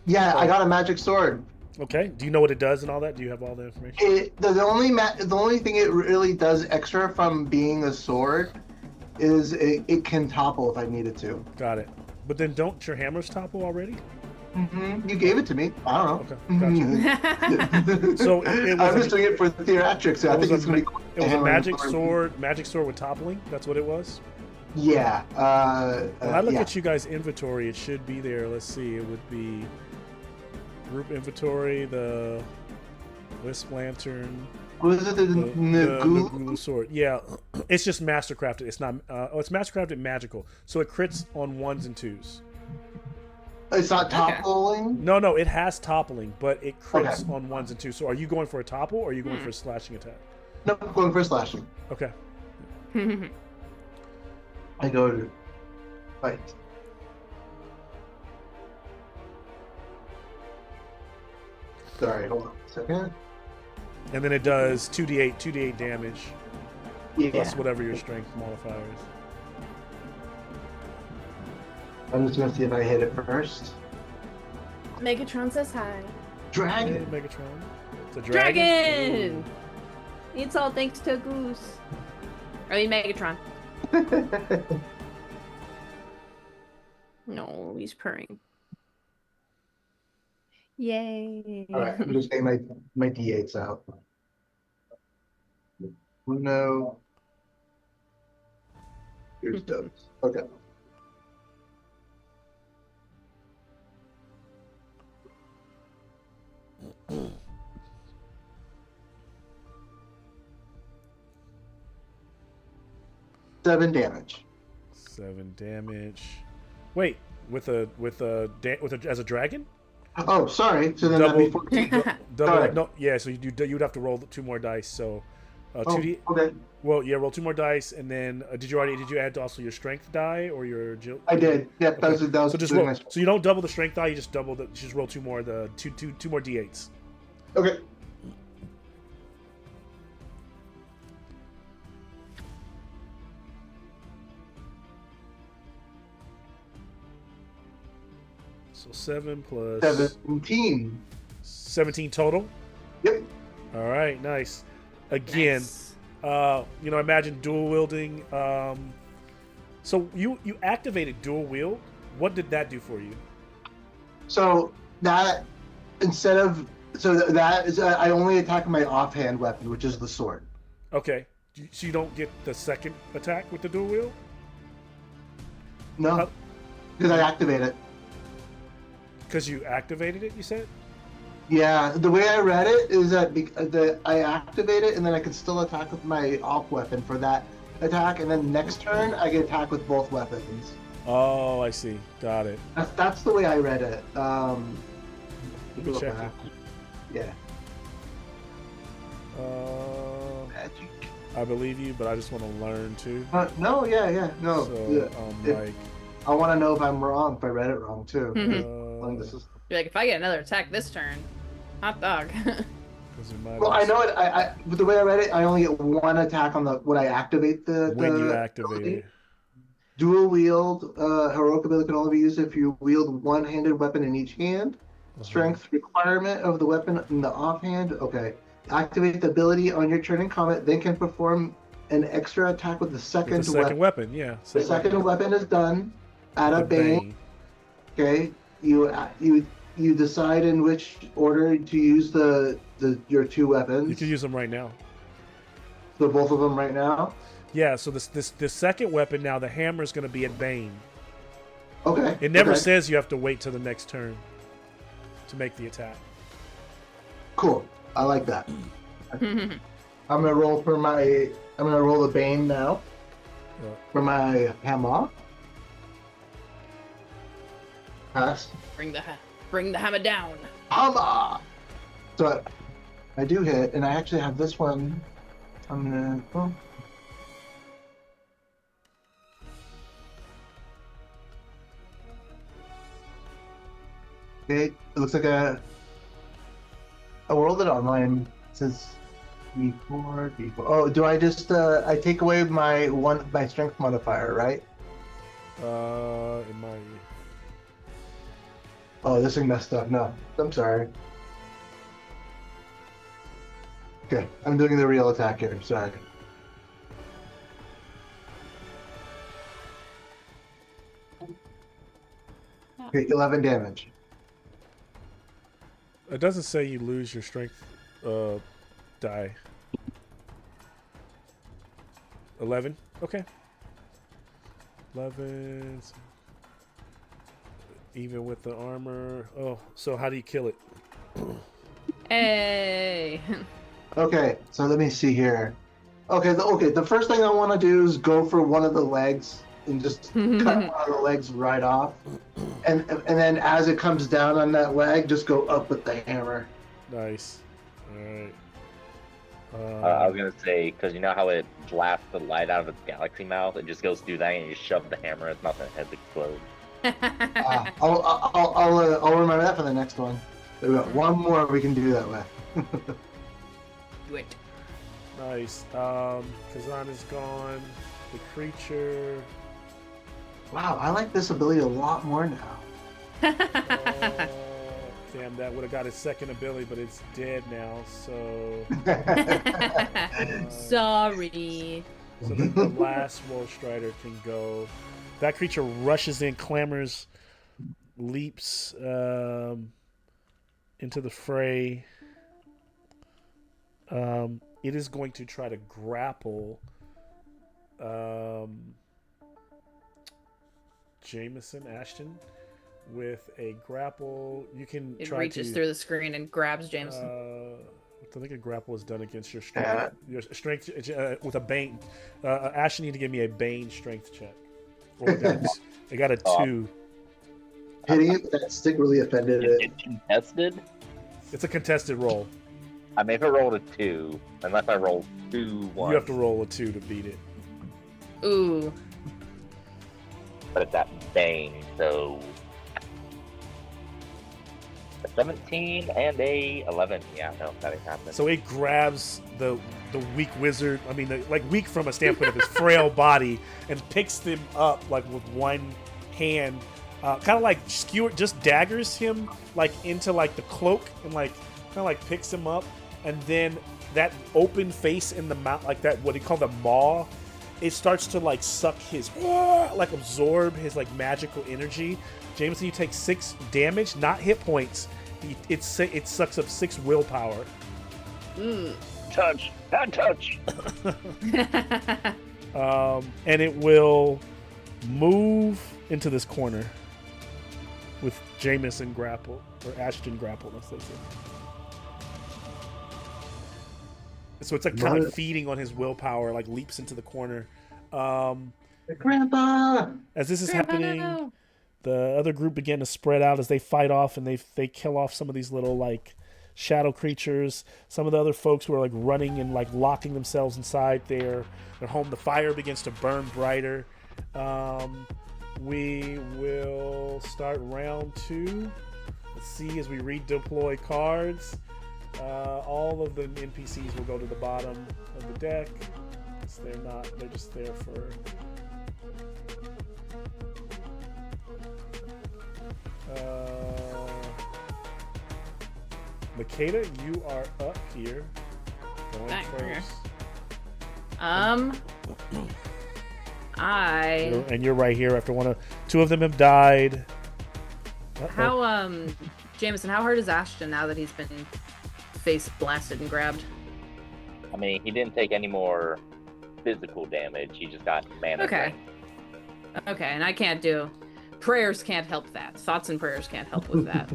Yeah, I got a magic sword. Okay. Do you know what it does and all that? Do you have all the information? The only thing it really does extra from being a sword is it can topple if I needed to. Got it. But then don't your hammers topple already? You gave it to me. I don't know. Okay, gotcha. So it I'm was just doing it for theatrics. I think it's going to be. it was a magic sword. Magic sword with toppling. That's what it was. Yeah. When I look yeah. at you guys' inventory, it should be there. Let's see. It would be group inventory, the Wisp Lantern, Was it the Nagul? Nagulu sword. Yeah, it's just mastercrafted. It's not. It's mastercrafted magical, so it crits on 1s and 2s. It's not toppling. No, it has toppling, but it crits on 1s and 2s. So are you going for a topple or are you going for a slashing attack? No, I'm going for slashing. Okay. I go to fight. Sorry, hold on a second. And then it does 2d8 damage, Yeah. plus whatever your strength modifier is. I'm just gonna see if I hit it first. Megatron says hi. Hey, Dragon. Megatron. It's a Dragon! It's all thanks to Goose. I mean, Megatron. No, he's purring. Yay. All right, I'm just getting my d8s out. No. Here's those. Okay. Seven damage. 7 damage. Wait, with a as a dragon? Oh, sorry. So then that'd be 14. Double. Sorry. No, yeah. So you'd have to roll 2 more dice. So, 2d. Okay. Well, yeah. Roll 2 more dice, and then did you add also your strength die or your agility? I did. Yep, Okay. that was So just roll. So you don't double the strength die. You just just roll 2 more. The two more d8s. Okay. So 7 plus 17. 17 total. Yep. All right, nice. Again, Nice. Imagine dual wielding. So you activated dual wield. What did that do for you? So that that is I only attack my offhand weapon, which is the sword. Okay, so you don't get the second attack with the dual wield. No, because I activate it. Because you activated it, you said? Yeah, the way I read it is that I activate it and then I can still attack with my off weapon for that attack, and then next turn I can attack with both weapons. Oh, I see. Got it. That's the way I read it. Let me check it. Yeah. Magic. I believe you, but I just want to learn too. No, no. So, I want to know if I'm wrong, if I read it wrong too. You're like, if I get another attack this turn, hot dog. Well, I know it. But the way I read it, I only get one attack on when I activate the. When you activate it. Dual wield heroic ability can only be used if you wield one-handed weapon in each hand. Strength requirement of the weapon in the offhand. Okay. Activate the ability on your turn in combat, then can perform an extra attack with the second weapon. Yeah. The second weapon is done. Add a bane. Okay. You decide in which order to use your two weapons. You can use them right now. So both of them right now. Yeah. So this second weapon now, the hammer is going to be at bane. Okay. It never says you have to wait till the next turn to make the attack. Cool. I like that. I'm gonna roll the bane now for my hammer. Pass. Bring the hammer down. Hammer. So I do hit, and I actually have this one. I'm gonna. Oh. Okay, it looks like I rolled it online. It says D4, D4. Oh, do I just I take away my strength modifier, right? It might. Oh, this thing messed up. No, I'm sorry. Okay, I'm doing the real attack here. Sorry. Okay, 11 damage. It doesn't say you lose your strength die. 11? Okay. 11. Even with the armor. Oh, so how do you kill it? Hey. Okay, so let me see here. Okay, the first thing I want to do is go for one of the legs and just cut one of the legs right off. And then as it comes down on that leg, just go up with the hammer. Nice. All right. I was gonna say, because you know how it blasts the light out of its galaxy mouth, it just goes through that and you shove the hammer. It's not gonna head explode. I'll remember that for the next one. We got one more we can do that with. Do it. Nice. Kazan is gone. The creature. Wow, I like this ability a lot more now. Damn, that would have got his second ability, but it's dead now, so... Sorry. So then the last Wolf Strider can go. That creature rushes in, clamors, leaps into the fray. It is going to try to grapple Jameson Ashton with a grapple. You can It try reaches to, through the screen and grabs Jameson. I think a grapple is done against your strength. Your strength with a bane. Ashton, need to give me a bane strength check. I got a 2. Hitting it with that stick really offended it. It's contested? It's a contested roll. I may have rolled a 2, unless I rolled 2 1. You have to roll a 2 to beat it. Ooh. But it's that bane, so a 17 and a 11. Yeah, no, that ain't happening. So it grabs the weak wizard. I mean, like weak from a standpoint of his frail body, and picks him up like with one hand, kind of like just daggers him like into like the cloak, and like kind of like picks him up, and then that open face in the mouth, like that what he called the maw, it starts to like suck his like absorb his like magical energy. Jameson, you take 6 damage, not hit points. It sucks up 6 willpower. Touch, not touch. And it will move into this corner with Jameson grapple, or Ashton grapple, let's say. So it's like kind of feeding on his willpower, like leaps into the corner. Grandpa! As this is Grandpa, happening, no. the other group begin to spread out as they fight off, and they kill off some of these little like shadow creatures. Some of the other folks who are like running and like locking themselves inside their home. The fire begins to burn brighter. We will start round 2. Let's see as we redeploy cards. All of the NPCs will go to the bottom of the deck. So they're just there for Makeda, you are up here. Going Back here. first. You're right here after two of them have died. Uh-oh. How Jameson, how hurt is Ashton now that he's been face blasted and grabbed? I mean, he didn't take any more physical damage. He just got mana. Okay. drain. Okay, and I can't do prayers can't help that. Thoughts and prayers can't help with that.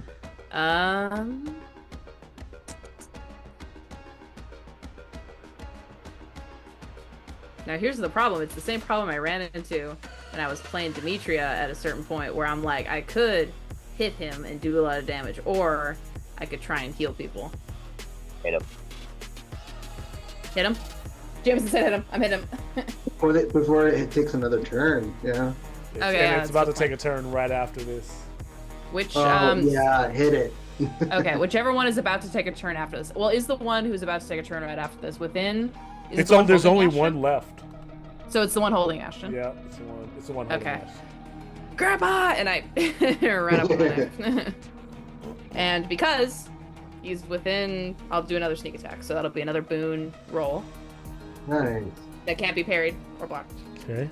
Now here's the problem. It's the same problem I ran into when I was playing Demetria at a certain point where I'm like, I could hit him and do a lot of damage, or I could try and heal people. Hit him. Hit him? Jameson said hit him. I'm hitting him. Before it takes another turn, yeah. Okay, It's about to take a turn right after this. Which, yeah, hit it. okay, whichever one is about to take a turn after this. Well, is the one who's about to take a turn right after this within? There's only one left. So it's the one holding Ashton. Yeah, it's the one holding Okay. Ashton. Grandpa! And I run up on my neck. And because he's within, I'll do another sneak attack. So that'll be another boon roll Nice. that can't be parried or blocked. Okay.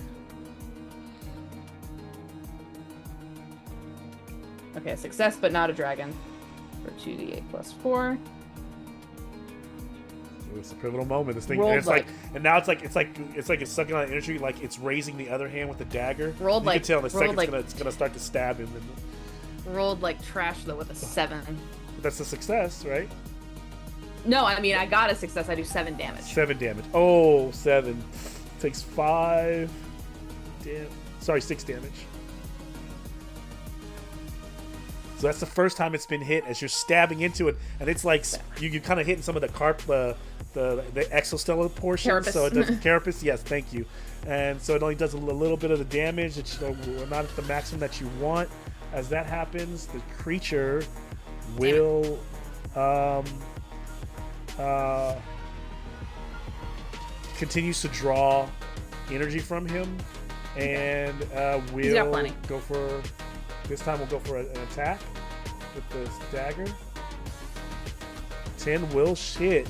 Okay, success, but not a dragon. For 2d8 plus 4. It's a pivotal moment. This thing, Rolled and it's like, and now it's like it's sucking on energy, like it's raising the other hand with the dagger. Rolled you like- can tell in a second rolled it's gonna start to stab him. And Rolled like trash though with a 7. that's a success, right? No, I mean I got a success. I do 7 damage. 7 damage. Oh, 7 takes 5. Damn. Sorry, 6 damage. So that's the first time it's been hit as you're stabbing into it, and it's like you kind of hitting some of the exostellar portion. Carapace. So it does carapace. Yes, thank you. And so it only does a little bit of the damage. It's not at the maximum that you want. As that happens, the creature will continues to draw energy from him, and He's got will plenty. go for. This time we'll go for an attack with this dagger. 10 will hit.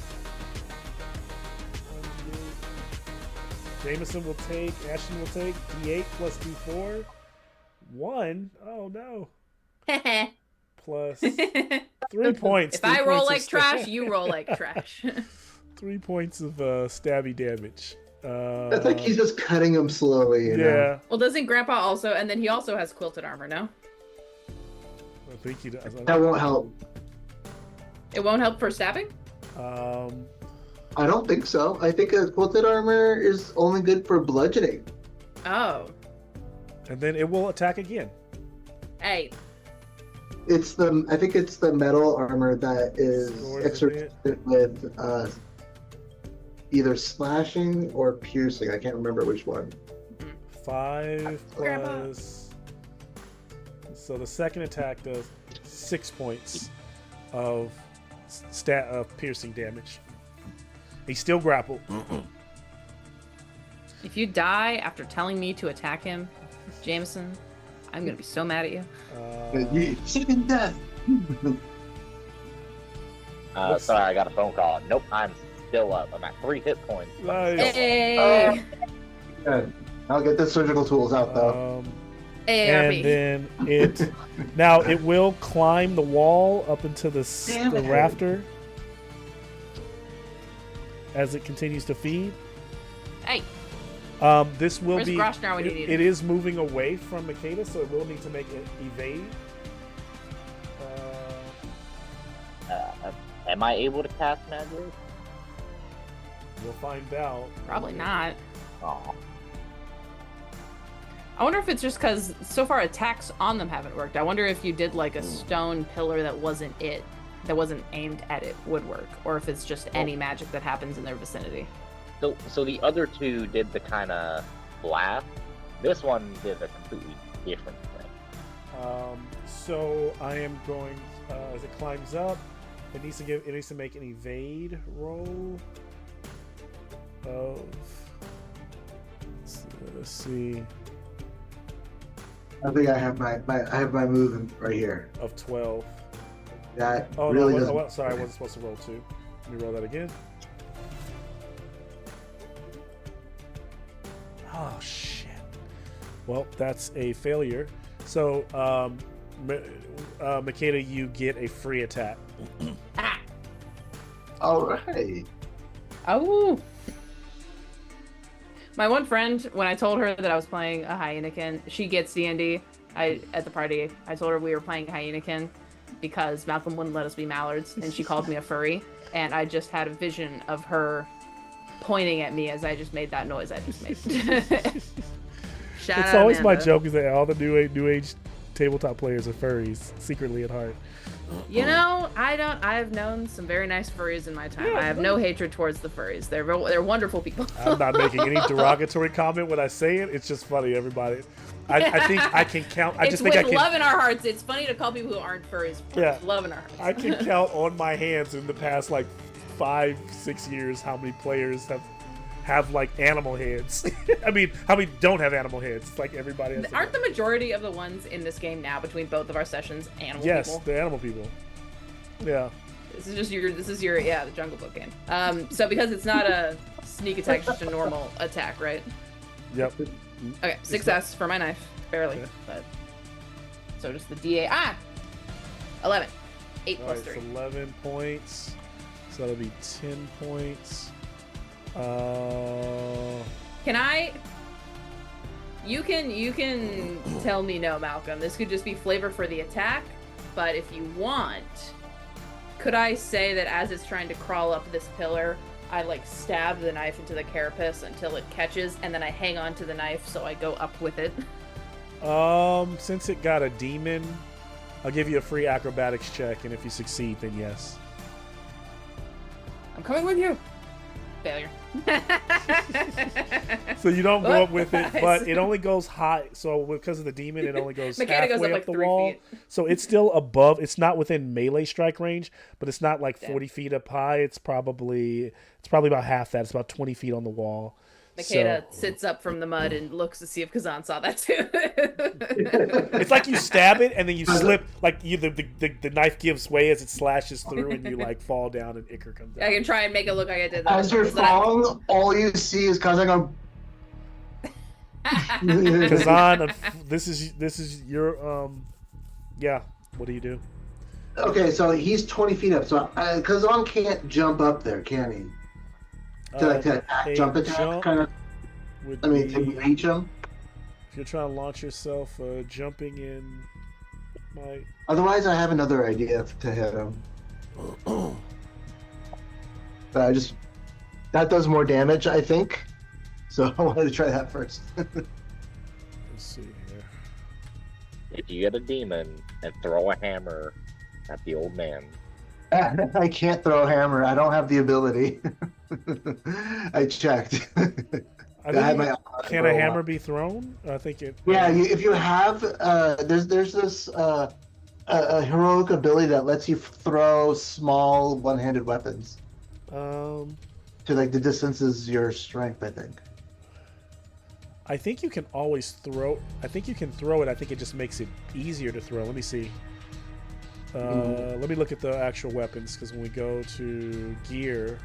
Jameson will take, Ashton will take D8 plus D4. 1. Oh no. Plus 3 points. If 3 I roll points like of trash, you roll like trash. 3 points of stabby damage. That's like he's just cutting him slowly, you know? Yeah. Well, doesn't Grandpa also, and then he also has quilted armor, no? I think he does. That won't help. It won't help for stabbing? I don't think so. I think a quilted armor is only good for bludgeoning. Oh. And then it will attack again. Hey. I think it's the metal armor that is Scores exerted with either slashing or piercing. I can't remember which one. 5 Grandpa. plus. So the second attack does 6 points of piercing damage. He's still grappled. If you die after telling me to attack him, Jameson, I'm gonna be so mad at you. Second death. Sorry, I got a phone call. Nope, I'm still up. I'm at 3 hit points. Nice. Hey! Good. I'll get the surgical tools out though. And AARP. then it now it will climb the wall up into the Damn it. rafter as it continues to feed. Hey, This will Where's be. Groshnar when you need It him? is moving away from Makeda, so it will need to make it evade. Am I able to cast magic? We'll find out. probably not. Oh, I wonder if it's just because so far attacks on them haven't worked. I wonder if you did like a stone pillar that wasn't aimed at it would work, or if it's just any magic that happens in their vicinity. So the other two did the kind of blast. This one did a completely different thing. So I am going as it climbs up. It needs to make an evade roll of. Let's see. I think I have my move right here. Of 12. That Oh really no! doesn't. Sorry, I wasn't supposed to roll 2. Let me roll that again. Oh shit! Well, that's a failure. So, Makeda, you get a free attack. All right. Oh. My one friend, when I told her that I was playing a Hyenakin, she gets D&D. At the party, I told her we were playing Hyenakin because Malcolm wouldn't let us be mallards, and she called me a furry. And I just had a vision of her pointing at me as I just made that noise I just made. Shout It's out, always my Amanda. joke is that all the new age tabletop players are furries secretly at heart. You know, I've known some very nice furries in my time. Yeah, I have no hatred towards the furries. They're wonderful people. I'm not making any derogatory comment when I say it. It's just funny, everybody. I think I can count. I It's just think with I can. love in our hearts. It's funny to call people who aren't furries. Yeah. Love in our hearts. I can count on my hands in the past like 5-6 years how many players have like animal heads. I mean, how many don't have animal heads? It's like everybody has. Aren't the majority of the ones in this game now between both of our sessions animal Yes, people? the animal people. Yeah. This is your the Jungle Book game. So because it's not a sneak attack, it's just a normal attack, right? Yep. Okay, success for my knife, barely, Okay. but so just the DA 11, 8 All plus right, 3. so 11 points. So that'll be 10 points. Can I? You can tell me no, Malcolm. This could just be flavor for the attack, but if you want, could I say that as it's trying to crawl up this pillar, I like stab the knife into the carapace until it catches, and then I hang on to the knife so I go up with it? Since it got a demon, I'll give you a free acrobatics check, and if you succeed, then yes. I'm coming with you. Failure. So you don't go up with it, Nice. but it only goes high. So because of the demon, it only goes Makeda halfway goes up, up like, the 3 wall. feet. So it's still above. It's not within melee strike range, but it's not like Damn. 40 feet up high. It's probably about half that. It's about 20 feet on the wall. Makeda So- sits up from the mud and looks to see if Kazan saw that too. It's like you stab it and then you slip, like the knife gives way as it slashes through, and you like fall down, and Icar comes I out. can try and make it look like I did that. As you're Is that- falling, all you see is Kazan go. Kazan, this is your yeah. What do you do? Okay, so he's 20 feet up. So Kazan can't jump up there, can he? To attack, a jump attack, kind of. would I mean, be- to reach him. if you're trying to launch yourself, jumping in might. Otherwise, I have another idea to hit him. But that does more damage, I think. So I wanted to try that first. Let's see here. If you get a demon and throw a hammer at the old man, I can't throw a hammer. I don't have the ability. I checked. I had think, my- can a hammer be thrown? I think it. Yeah, if you have, there's this a heroic ability that lets you throw small one-handed weapons Um, to like the distances your strength. I think. I think you can always throw. I think you can throw it. I think it just makes it easier to throw. Let me see. Let me look at the actual weapons, because when we go to gear.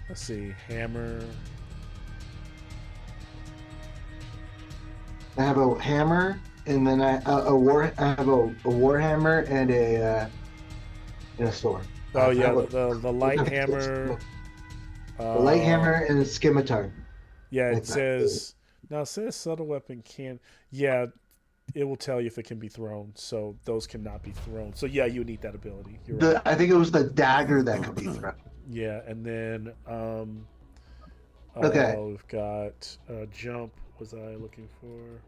Let's see, hammer. I have a hammer, and then I have a war hammer and a sword. Oh I yeah, have a- the light hammer. A light hammer and a scimitar. Yeah, it Like that. says now. It says subtle weapon can. Yeah, it will tell you if it can be thrown. So those cannot be thrown. So yeah, you need that ability. You're right. I think it was the dagger that could be thrown. Yeah, and then Okay. we've got jump. Was I looking for?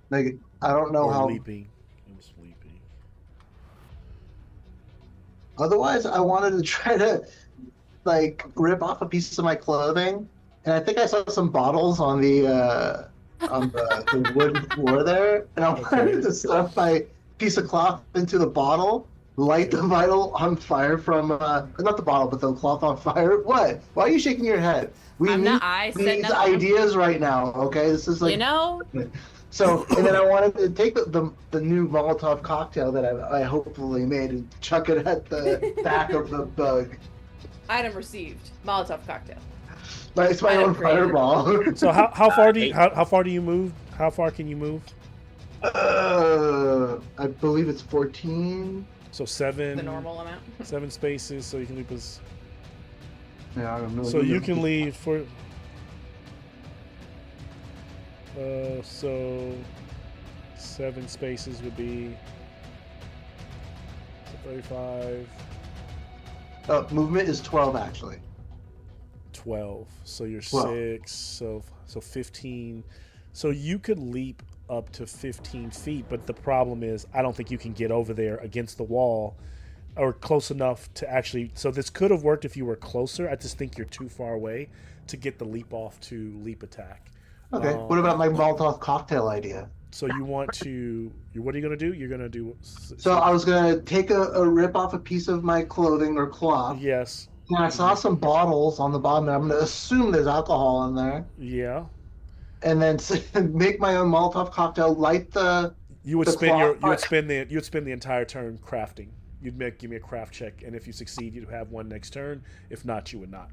Like, I don't know Or how. leaping. I'm sleeping. Otherwise, I wanted to try to like rip off a piece of my clothing, and I think I saw some bottles on the wooden floor there, and I Okay. wanted to stuff my piece of cloth into the bottle, light the vital on fire from not the bottle, but the cloth on fire. What? Why are you shaking your head? We I'm need not. I said these nothing. ideas right now. Okay, this is like You know, so, and then I wanted to take the new Molotov cocktail that I hopefully made and chuck it at the back of the bug. item received. Molotov cocktail. But it's my Item own created. fireball. So how far do you how far do you move? How far can you move? I believe it's 14. So 7. The normal amount. 7 spaces, so you can leave as. Yeah, I don't know. So you can leave for. So 7 spaces would be. So 35. Movement is 12 actually. 12. So you're 12. 6. So 15. So you could leap up to 15 feet, but the problem is I don't think you can get over there against the wall or close enough to actually. So this could have worked if you were closer. I just think you're too far away to get the leap off to leap attack. Okay. What about my Molotov cocktail idea? So you want to? What are you gonna do? You're gonna do. So I was gonna take a rip off a piece of my clothing or cloth. Yes. And I saw some bottles on the bottom. And I'm gonna assume there's alcohol in there. Yeah. And then make my own Molotov cocktail. Light the. You would the spend cloth- you would spend the entire turn crafting. Give me a craft check, and if you succeed, you'd have one next turn. If not, you would not.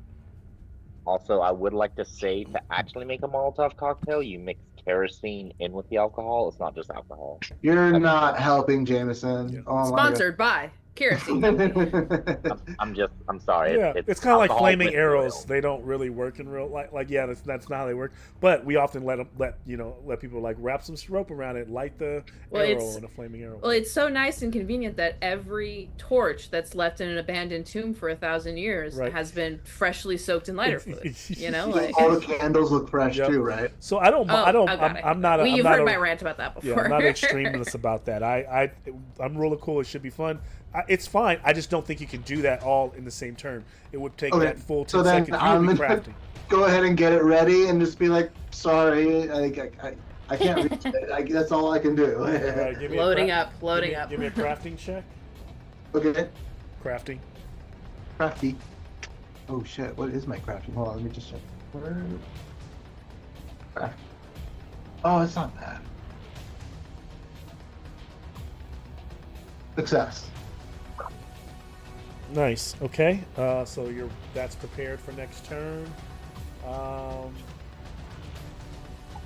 Also, I would like to say to actually make a Molotov cocktail, you mix kerosene in with the alcohol. It's not just alcohol. You're not helping, Jameson. Yeah. Oh Sponsored by Kerosene Company. I'm sorry. Yeah, it's kind of like alcohol flaming with arrows. oil. They don't really work in real like yeah, that's not how they work. But we often let people like wrap some rope around it, light the arrow and a flaming arrow. Well, it's so nice and convenient that every torch that's left in an abandoned tomb for 1,000 years Right. has been freshly soaked in lighter fluid. You know, like. All the candles look fresh Yep. too, right? So I don't. I'm not. You've I'm not heard a- my rant about that Yeah, before. I'm not extremist about that. I'm really cool. It should be fun. It's fine. I just don't think you can do that all in the same turn. It would take Okay, that full 10 so then seconds. You would be I'm crafting. Go ahead and get it ready and just be like, sorry, I can't reach it. That's all I can do. All right, give me a Loading craft- up, loading up. Give me a crafting check. Okay, Crafting. crafty. Oh shit, what is my crafting? Hold on, let me just check. Craft. Oh, it's not bad. Success. Nice. Okay. So that's prepared for next turn. Oh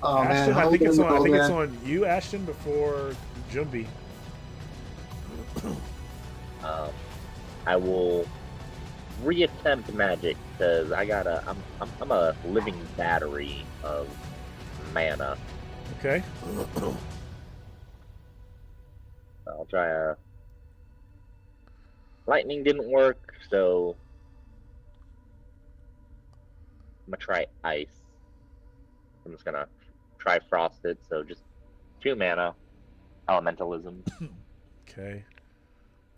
Ashton, man, I think it's on. I think it's man. on you, Ashton, before Jumbi. I will reattempt magic because I'm a living battery of mana. Okay. I'll try a. Lightning didn't work, so I'm gonna try ice. I'm just gonna try frosted, so just 2 mana. Elementalism. Okay.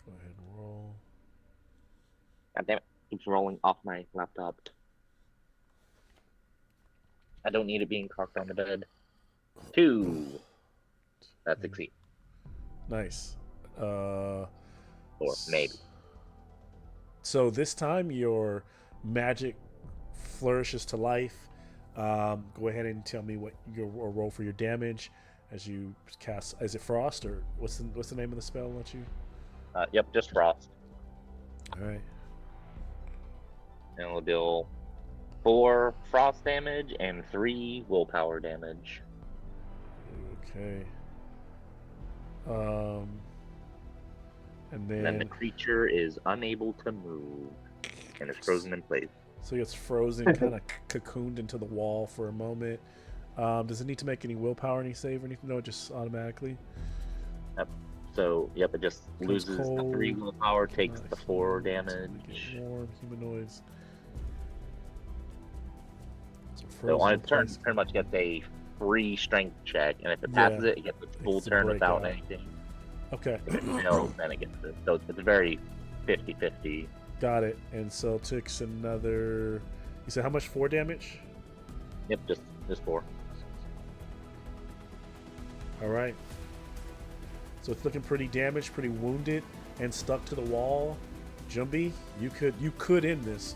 Go ahead and roll. God damn it, keeps rolling off my laptop. I don't need it being cocked on the bed. 2. That's succeed. Nice. Or maybe. So this time your magic flourishes to life. Go ahead and tell me what your roll for your damage as you cast. Is it frost or what's the name of the spell that you? Yep, just frost. All right. And we'll deal 4 frost damage and 3 willpower damage. Okay. And And then the creature is unable to move and is frozen in place. so it's frozen, kind of cocooned into the wall for a moment. Does it need to make any willpower, any save or anything? No, just automatically. So, yep, it just Goes loses the 3 cold. willpower, takes the 4 Humanoids, damage. get warm, humanoids. So So on frozen its turn, place. pretty much gets a free strength check, and if it Yeah, passes it gets its full gets a turn without breakout. anything. Okay. If it fails, then it gets it. So it's very 50-50. Got it. And so takes another. You said how much? 4 damage? Yep, just 4. All right. So it's looking pretty damaged, pretty wounded, and stuck to the wall. Jumby, you could end this.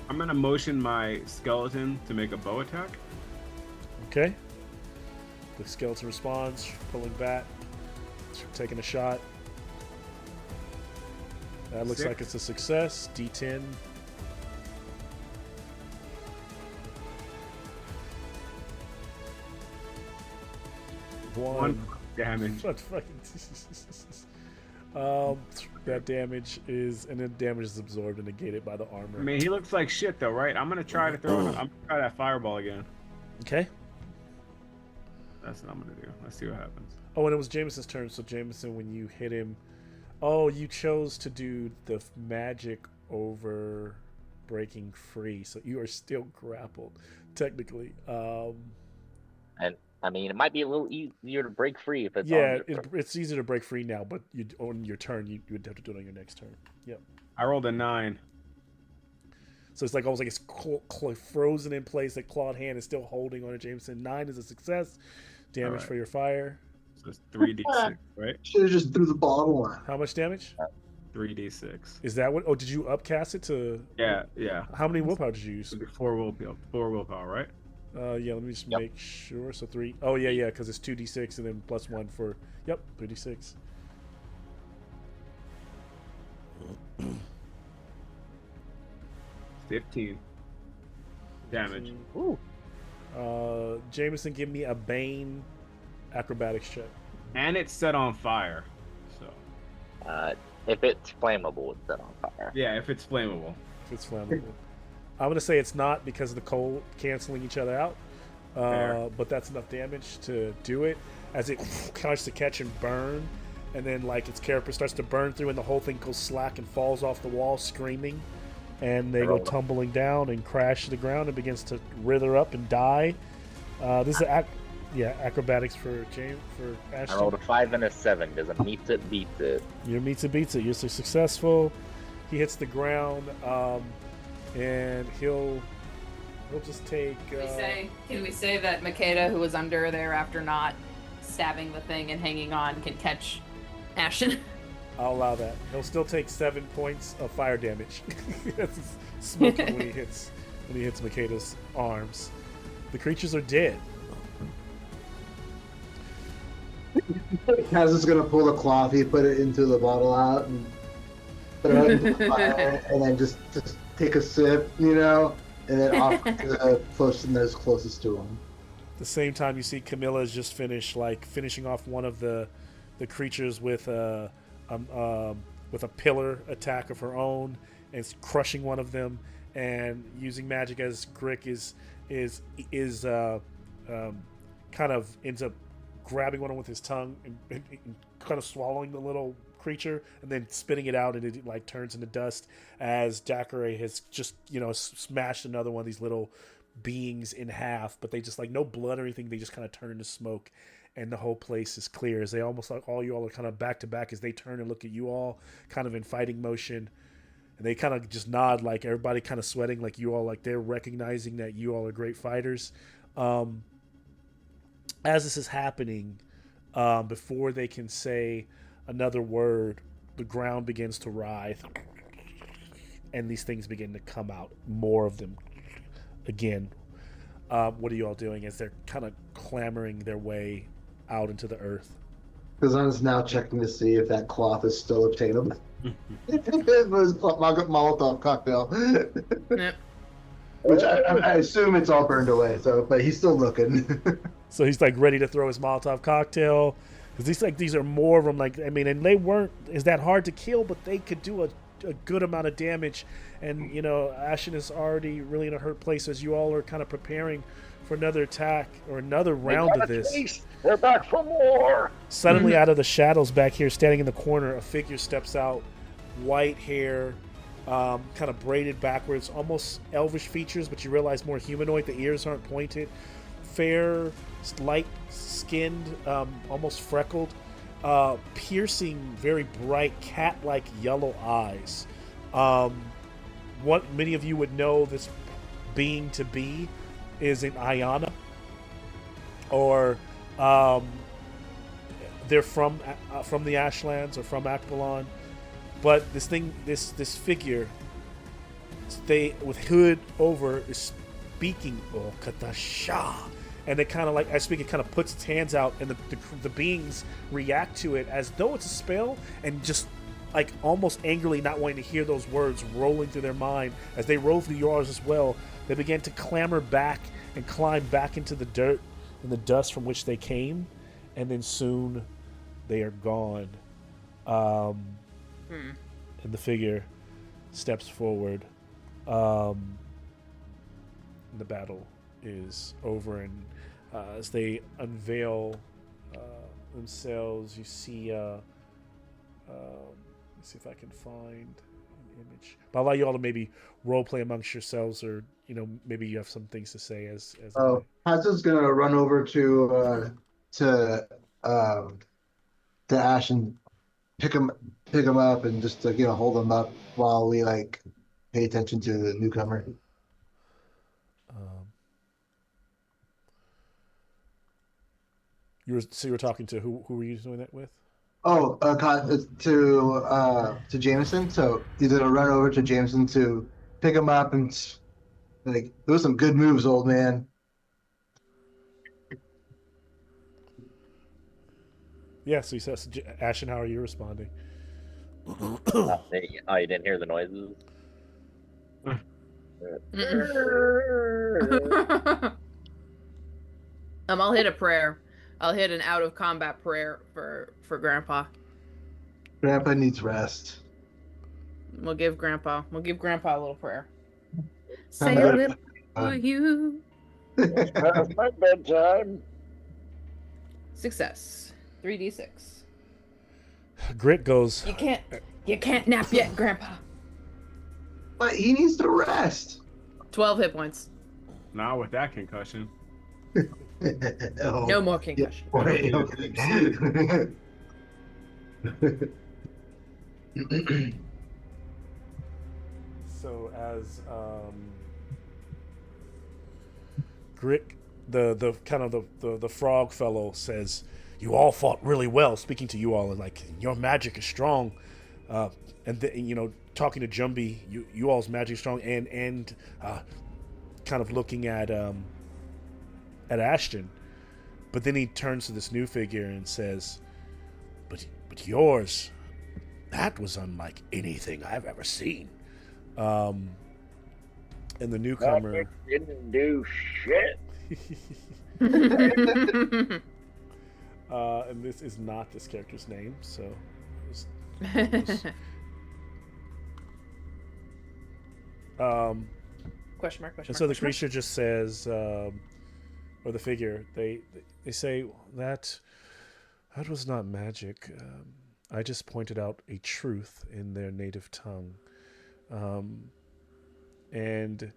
I'm gonna motion my skeleton to make a bow attack. Okay. The skeleton responds, pulling back, taking a shot. That looks 6. like it's a success. D10. One damage. What fucking? That damage is, and then damage is absorbed and negated by the armor. I mean, he looks like shit though, right? I'm gonna try to throw. I'm gonna try that fireball again. Okay. That's what I'm gonna do. Let's see what happens. Oh, and it was Jameson's turn. So Jameson, when you hit him, oh, you chose to do the magic over breaking free, so you are still grappled, technically. And I mean, it might be a little easier to break free if it's Yeah, on your turn. it's easier to break free now, but on your turn, you would have to do it on your next turn. Yep. I rolled a 9. So it's like almost like it's frozen in place. That clawed hand is still holding on to Jameson. 9 is a success. Damage Alright. for your fire. So it's 3d6, right? Should have just threw the bottle on. How much damage? 3d6. Is that what? Oh, did you upcast it to? Yeah, yeah. How many willpower did you use? 4 willpower, right? Yeah, let me just Yep. make sure. So 3. Oh, yeah, because it's 2d6 and then plus 1 for. Yep, 3d6. Mm-hmm. 15 damage. Ooh. Jameson, give me a Bane acrobatics check. And it's set on fire. So If it's flammable, it's set on fire. yeah, if it's flammable. If it's flammable. I'm gonna say it's not because of the cold canceling each other out. Fair. But that's enough damage to do it as it starts to catch and burn, and then like its carapace starts to burn through, and the whole thing goes slack and falls off the wall, screaming, and they go tumbling down and crash to the ground and begins to wither up and die. This is acrobatics for James for I Ashton. rolled a 5 and a 7. Does it meets it, beats it? Your meets it beats it. You're so successful. He hits the ground, and he'll just take. Can we say that Makeda, who was under there after not stabbing the thing and hanging on, can catch Ashton? I'll allow that. He'll still take 7 points of fire damage. That's smoking when he hits Makeda's arms. The creatures are dead. Kaz is gonna pull the cloth, he put it into the bottle out and throw it into the fire, and then just take a sip, and then off to the person that's closest to him. The same time, you see Camilla's just finishing off one of the creatures with a pillar attack of her own, and it's crushing one of them, and using magic as Grick is kind of ends up grabbing one with his tongue and kind of swallowing the little creature and then spitting it out, and it like turns into dust as Dacre has just smashed another one of these little beings in half, but they just like no blood or anything, they just kind of turn into smoke, and the whole place is clear as they almost like all you all are kind of back to back as they turn and look at you all kind of in fighting motion, and they kind of just nod, like everybody kind of sweating, like you all, like they're recognizing that you all are great fighters. As this is happening, before they can say another word, the ground begins to writhe, and these things begin to come out, more of them again. What are you all doing as they're kind of clambering their way out into the earth? Kazan's now checking to see if that cloth is still obtainable. It was Molotov cocktail. Yep. Which I assume it's all burned away, but he's still looking. So he's like ready to throw his Molotov cocktail, because these are more of them. Like, I mean, and they weren't is that hard to kill, but they could do a good amount of damage. And Ashen is already really in a hurt place as you all are kind of preparing for another attack or another round of this. Taste. They're back for more. Suddenly, out of the shadows back here, standing in the corner, a figure steps out. White hair, kind of braided backwards, almost elvish features, but you realize more humanoid. The ears aren't pointed. Fair, light-skinned, almost freckled, piercing, very bright, cat-like yellow eyes. What many of you would know this being to be is an Ayana, or they're from the Ashlands or from Akbalon. But this figure, with hood over, is speaking Katasha, and it kind of like, as speaking, kind of puts its hands out, and the beings react to it as though it's a spell, and just like almost angrily, not wanting to hear those words rolling through their mind as they roll through yours as well. They begin to clamber back and climb back into the dirt and the dust from which they came, and then soon they are gone. And the figure steps forward. The battle is over, and as they unveil themselves, you see. Let's see if I can find an image. But I'll allow you all to maybe role play amongst yourselves, or maybe you have some things to say as. Oh, Haza's gonna run over to Ash and pick him up and just hold him up while we pay attention to the newcomer. You were talking to who were you doing that with? Oh, to Jameson. So he's gonna run over to Jameson to pick him up and those some good moves, old man. Yeah. So he says, Ashen, how are you responding? You didn't hear the noises? I'll hit a prayer. I'll hit an out of combat prayer for Grandpa. Grandpa needs rest. We'll give Grandpa a little prayer. Say a little for you. It's past my bedtime. Success. 3d6. Grit goes. You can't nap yet, Grandpa. But he needs to rest. 12 hit points. Not with that concussion. Oh. No more concussion. So as Grit, the kind of the frog fellow says, "You all fought really well." Speaking to you all, and your magic is strong, and talking to Jumby, you all's magic is strong, and kind of looking at Ashton, but then he turns to this new figure and says, "But yours, that was unlike anything I've ever seen." And the newcomer Magic didn't do shit. And this is not this character's name, so. Question mark. And so the creature just says, or the figure, they say that was not magic. I just pointed out a truth in their native tongue. And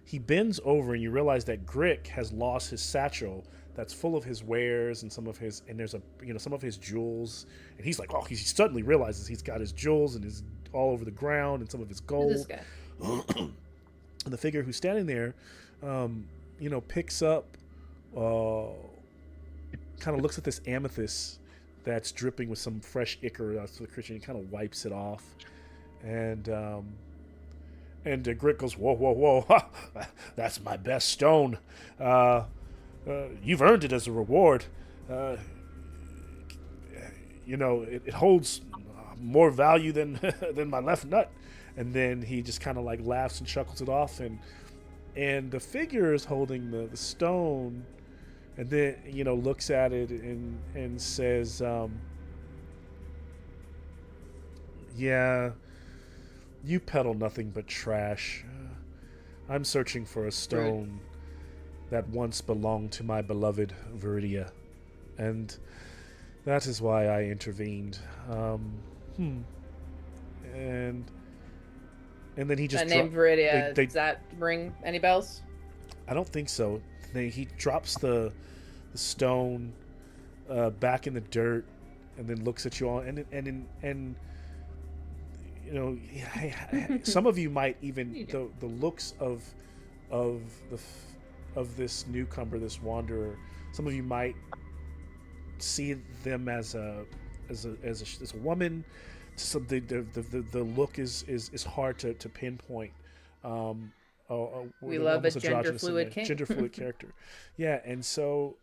he bends over, and you realize that Grick has lost his satchel that's full of his wares and some of his jewels. And he's like, he suddenly realizes he's got his jewels and his all over the ground and some of his gold. This guy. And the figure who's standing there, picks up, kind of looks at this amethyst that's dripping with some fresh ichor. That's the Christian. He kind of wipes it off, and Grit goes, "Whoa! That's my best stone. You've earned it as a reward. It holds more value than than my left nut." And then he just kind of laughs and chuckles it off, and the figure is holding the stone, and then looks at it and says, "Yeah, you peddle nothing but trash. I'm searching for a stone that once belonged to my beloved Viridia, and that is why I intervened. And then he just That name dro- Viridia, they does that ring any bells? I don't think so. He drops the stone back in the dirt, and then looks at you all, and you know, some of you might even the looks of this newcomer, this wanderer. Some of you might see them as a woman. Some the look is hard to pinpoint. We love a almost gender androgynous in fluid there. king. Gender fluid character. Yeah, and so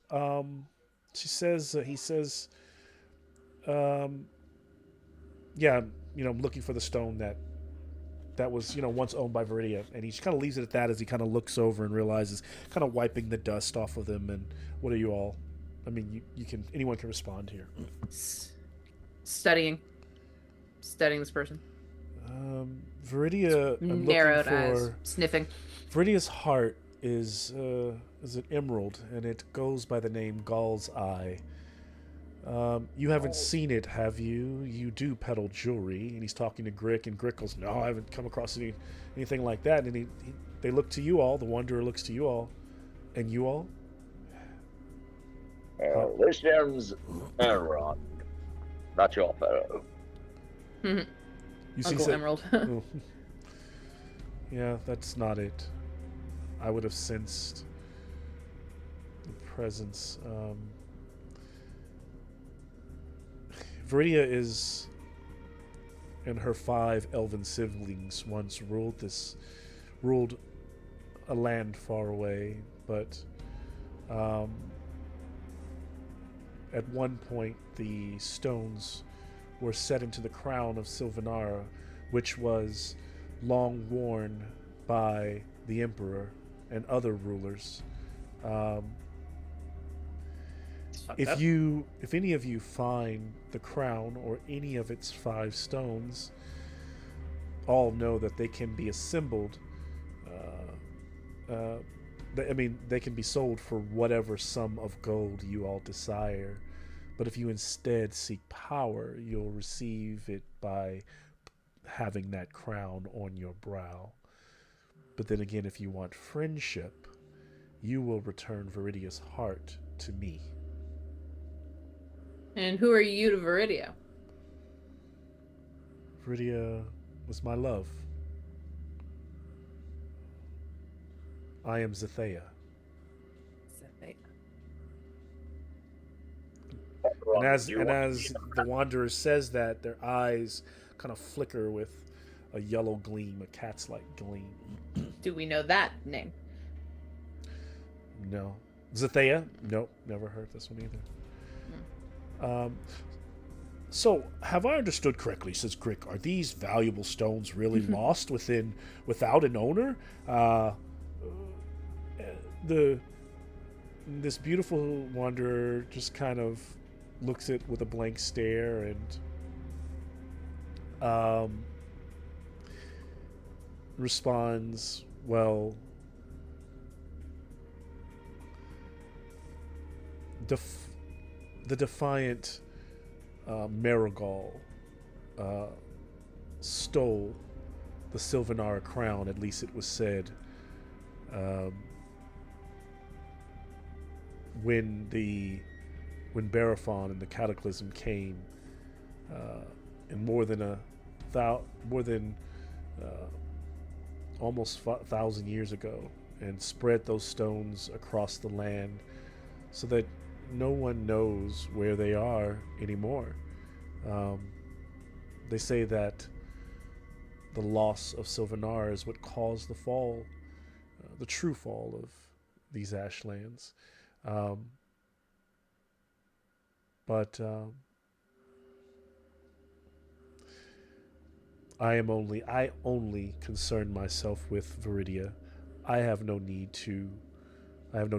he says, yeah, I'm looking for the stone that was once owned by Viridia, and he just kind of leaves it at that as he kind of looks over and realizes, kind of wiping the dust off of them. And what are you all? I mean, anyone can respond here. Studying this person. Viridia, I'm Narrowed looking eyes, for sniffing. Viridia's heart is an emerald, and it goes by the name Gall's Eye. You haven't seen it, have you? You do peddle jewelry. And he's talking to Grick, and Grick goes, no, I haven't come across anything like that. And they look to you all. The Wanderer looks to you all. And you all? This name's Elrond. Not your fellow. You see Uncle Emerald. Oh. Yeah, that's not it. I would have sensed the presence. Viridia and her 5 elven siblings once ruled a land far away, but at one point the stones were set into the crown of Sylvanara, which was long worn by the Emperor and other rulers. If any of you find the crown or any of its 5 stones, all know that they can be assembled. They can be sold for whatever sum of gold you all desire. But if you instead seek power, you'll receive it by having that crown on your brow. But then again, if you want friendship, you will return Viridia's heart to me. And who are you to Viridia? Viridia was my love. I am Zethea. And as the Wanderer says that, their eyes kind of flicker with a yellow gleam, a cat's-like gleam. Do we know that name? No. Zethea? Nope, never heard this one either. So, have I understood correctly, says Grick, are these valuable stones really lost without an owner? This beautiful wanderer just kind of looks at with a blank stare and responds, well, the defiant Marigal stole the Sylvanara crown, at least it was said, when Barathon and the Cataclysm came, and more than almost 1,000 years ago, and spread those stones across the land, so that no one knows where they are anymore. They say that the loss of Sylvanara is what caused the fall, the true fall of these Ashlands. But I only concern myself with Viridia. I have no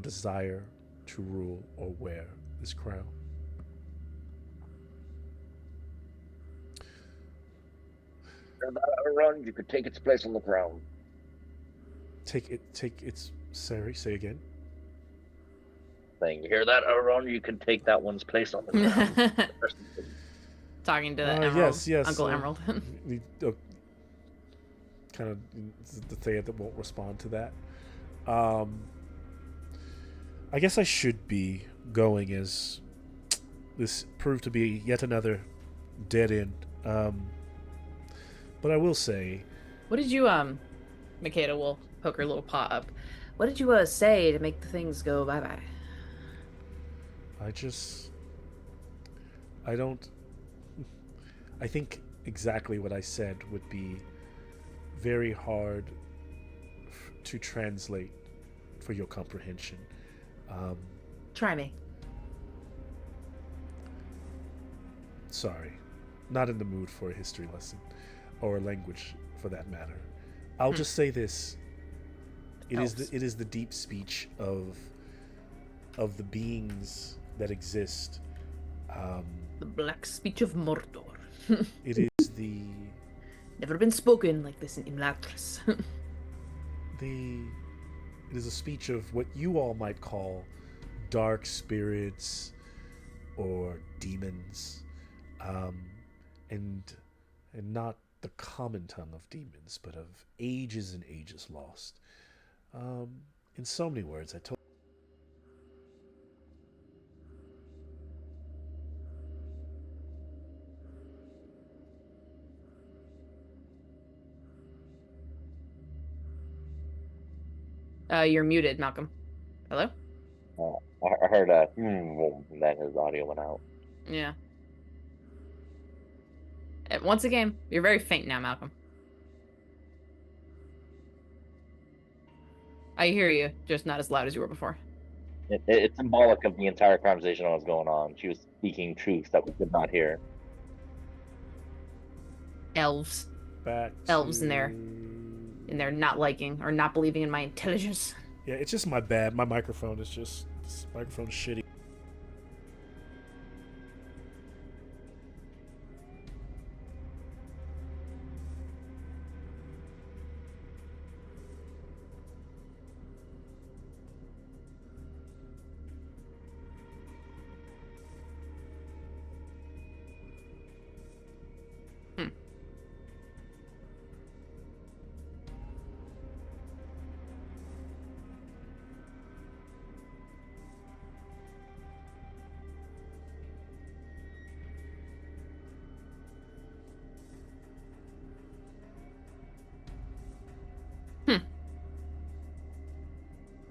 desire to rule or wear this crown. Run, you could take its place on the crown. Take its. Sorry, say again. saying, "You hear that, Aaron? You can take that one's place on the ground." Talking to the Emerald, yes. Uncle Emerald. Kind of the thing that won't respond to that. I guess I should be going, as this proved to be yet another dead end. But I will say, What did you Makeda will poke her little paw up. What did you say to make the things go bye bye? I think exactly what I said would be very hard to translate for your comprehension. Try me. Sorry, not in the mood for a history lesson, or a language for that matter. I'll just say this: it is the deep speech of the beings that exist. The black speech of Mordor. It is the Never been spoken like this in Imlatris. It is a speech of what you all might call dark spirits or demons, and not the common tongue of demons, but of ages and ages lost. In so many words, I told. You're muted, Malcolm. Hello? I heard a and then his audio went out. Yeah. Once again, you're very faint now, Malcolm. I hear you, just not as loud as you were before. It's symbolic of the entire conversation that was going on. She was speaking truths that we could not hear. Elves. Elves in there not liking or not believing in my intelligence. Yeah, it's just my bad. My microphone is just shitty.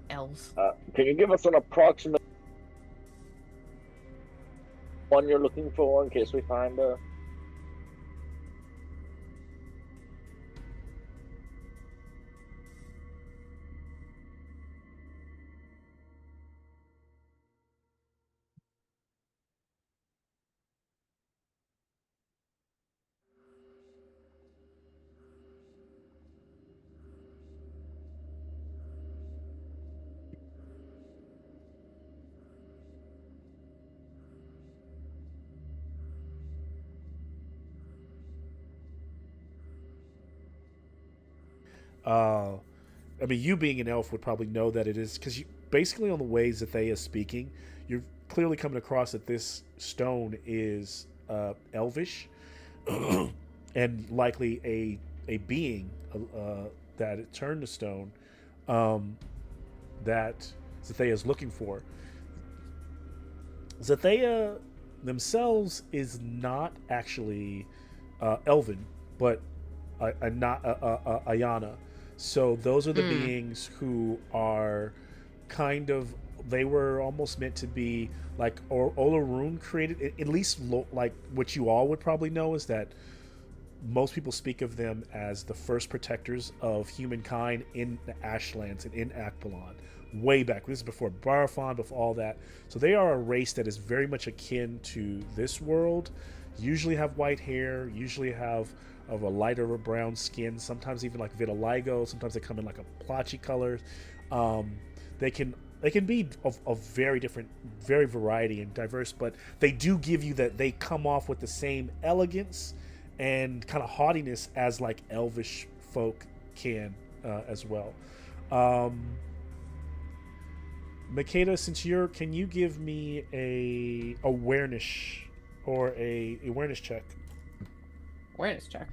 Elves. Can you give us an approximate one you're looking for in case we find a... I mean, you being an elf would probably know that it is, because you basically, on the ways that they are speaking, you're clearly coming across that this stone is elvish, and likely a being that it turned to stone that Zathea is looking for. Zathea themselves is not actually elven, but not Ayana. So those are the beings who are kind of, they were almost meant to be like Olorun created, at least like what you all would probably know is that most people speak of them as the first protectors of humankind in the Ashlands and in Akbalon. Way back. This is before Barafon, before all that. So they are a race that is very much akin to this world. Usually have white hair, usually have of a lighter brown skin, sometimes even like vitiligo, sometimes they come in like a blotchy color. They can be of very different, very variety and diverse, but they do give you that they come off with the same elegance and kind of haughtiness as like elvish folk can as well. Makeda, can you give me a awareness or a awareness check? Awareness check.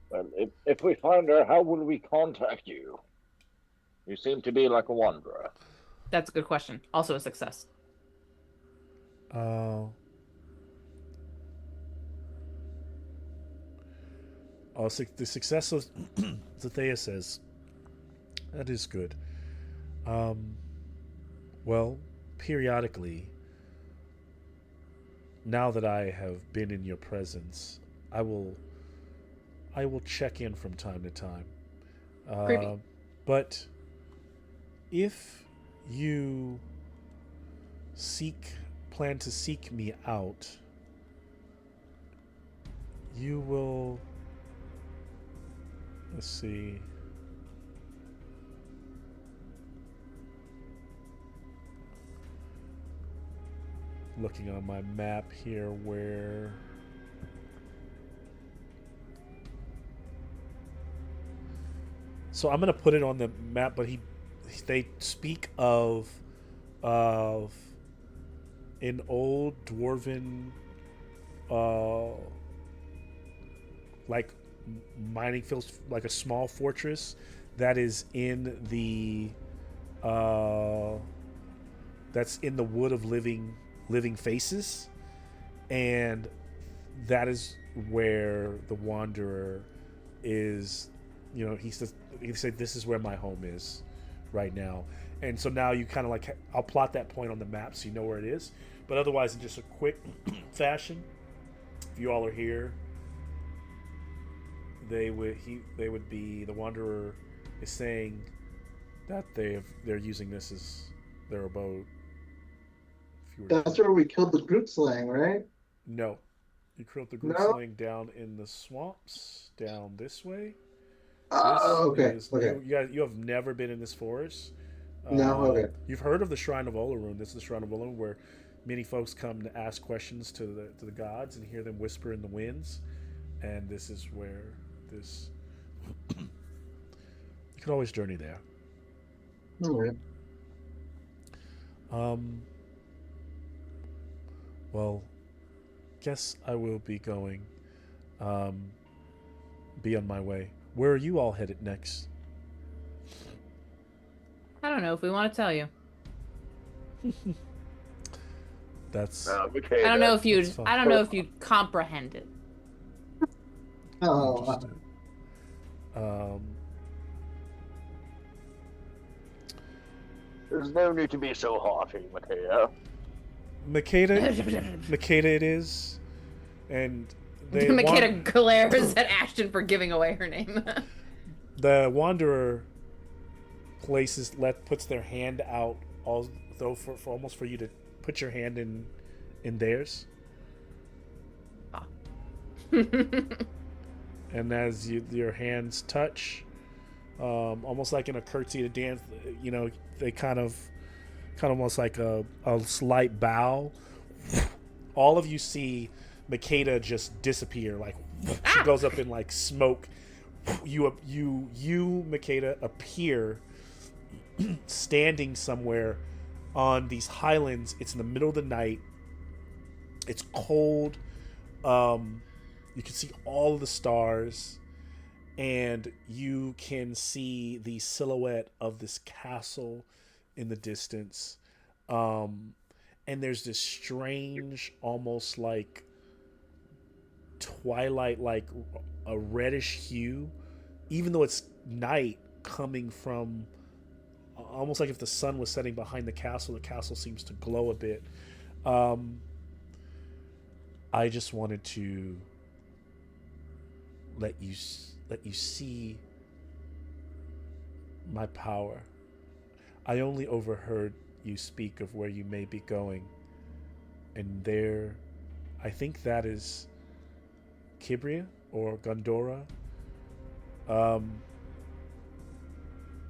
Well, if we find her, how will we contact you? You seem to be like a wanderer. That's a good question. Also a success. The success of Zathea says, that is good. Well, periodically, now that I have been in your presence, I will check in from time to time. Creepy. But if you plan to seek me out, you will. Let's see. Looking on my map here where so I'm gonna put it on the map, but they speak of an old dwarven like mining fields, like a small fortress that is in the that's in the wood of living faces, and that is where the wanderer is. You know, he said this is where my home is right now. And so now you kind of like, I'll plot that point on the map so you know where it is. But otherwise, in just a quick fashion, if you all are here, they would be, the wanderer is saying that they're using this as their abode. That's where we killed the Groot slang, right? No, you killed the Groot No? slang down in the swamps, down this way. Oh, okay. You have never been in this forest. No, okay. You've heard of the Shrine of Olorun. This is the Shrine of Olorun, where many folks come to ask questions to the gods and hear them whisper in the winds. And this is where this. You could always journey there. All right. Well, guess I will be going. Be on my way. Where are you all headed next? I don't know if we want to tell you. That's. Okay, I don't know if That's fine. I don't know if you'd comprehend it. Oh, Interesting. There's no need to be so haughty, Mateo. Makeda it is, and they Makeda glares at Ashton for giving away her name. the wanderer puts their hand out, although for almost for you to put your hand in theirs. Ah. And as your hands touch, almost like in a curtsy to dance, you know, they kind of almost like a slight bow. All of you see Makeda just disappear, like she goes up in like smoke. You Makeda appear standing somewhere on these highlands. It's in the middle of the night. It's cold. You can see all of the stars, and you can see the silhouette of this castle in the distance. And there's this strange, almost like twilight, like a reddish hue, even though it's night, coming from almost like if the sun was setting behind the castle seems to glow a bit. I just wanted to let you see my power. I only overheard you speak of where you may be going, and there, I think that is Kibria or Gondora.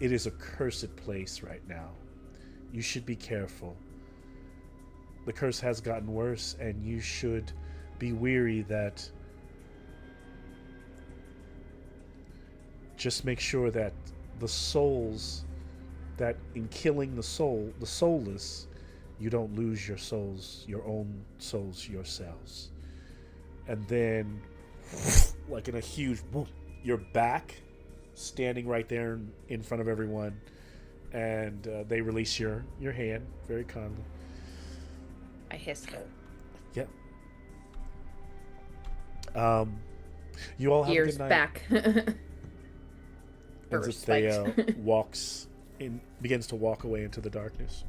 It is a cursed place right now. You should be careful. The curse has gotten worse, and you should be weary that. Just make sure that the souls that in killing the soulless, you don't lose your own souls yourselves. And then, like in a huge boom, you're back, standing right there in front of everyone, and they release your hand very kindly. I hiss. Yep. You all have a Ears good night. back. And Burst Zathea spikes. begins to walk away into the darkness.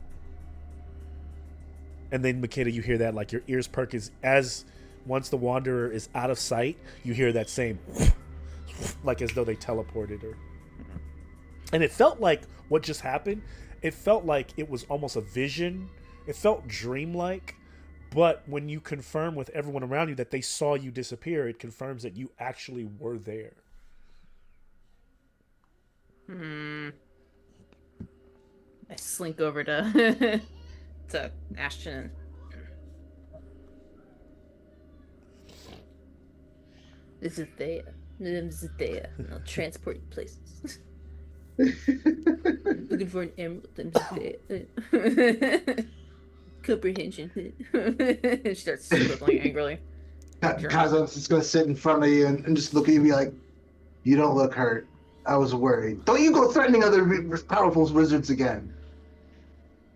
And then, Makeda, you hear that, like your ears perk as once the Wanderer is out of sight, you hear that same, like as though they teleported her. And it felt like what just happened, it felt like it was almost a vision. It felt dreamlike. But when you confirm with everyone around you that they saw you disappear, it confirms that you actually were there. I slink over to to Ashton. This is Thea. This is Thea. I'll transport you places. Looking for an emerald. I'm Thea. Comprehension. She starts scribbling angrily. Kazan's just gonna sit in front of you and just look at you and be like, "You don't look hurt. I was worried. Don't you go threatening other powerful wizards again."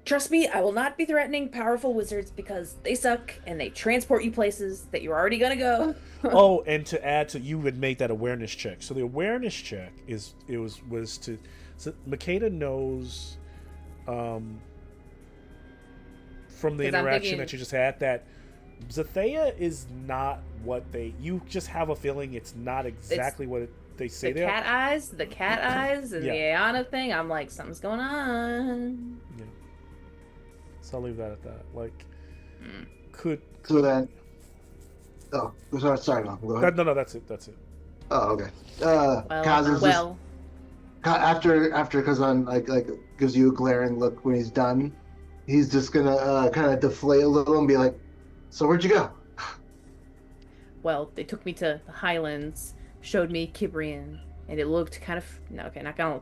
Trust me, I will not be threatening powerful wizards because they suck and they transport you places that you're already gonna go. Oh, and to add to, you would make that awareness check. So the awareness check was to, so Makeda knows, from the interaction that you just had, that Zathea is not what you just have a feeling it's not exactly what they say the they cat are. eyes, and Yeah. the Ayana thing. I'm like, something's going on. Yeah. So I'll leave that at that. Like, could So then, sorry, Malcolm, go ahead. no, that's it. Oh, okay. Kazan's after Kazan like gives you a glaring look when he's done, he's just gonna kind of deflate a little and be like, "So where'd you go?" Well, they took me to the Highlands, showed me Kibrian, and it looked kind of not gonna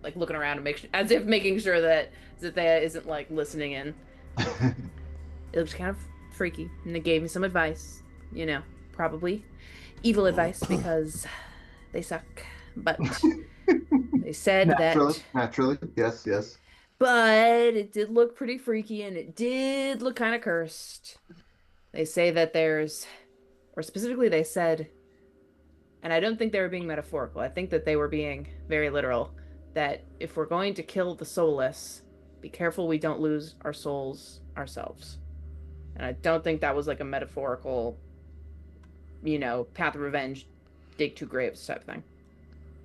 like looking around and as if making sure that Zathea isn't like listening in. It looked kind of freaky, and they gave me some advice. You know, probably evil advice because they suck. But they said naturally, yes. But it did look pretty freaky, and it did look kind of cursed. They say that specifically they said, and I don't think they were being metaphorical. I think that they were being very literal, that if we're going to kill the soulless, be careful we don't lose our souls ourselves. And I don't think that was like a metaphorical, path of revenge, dig 2 graves type thing.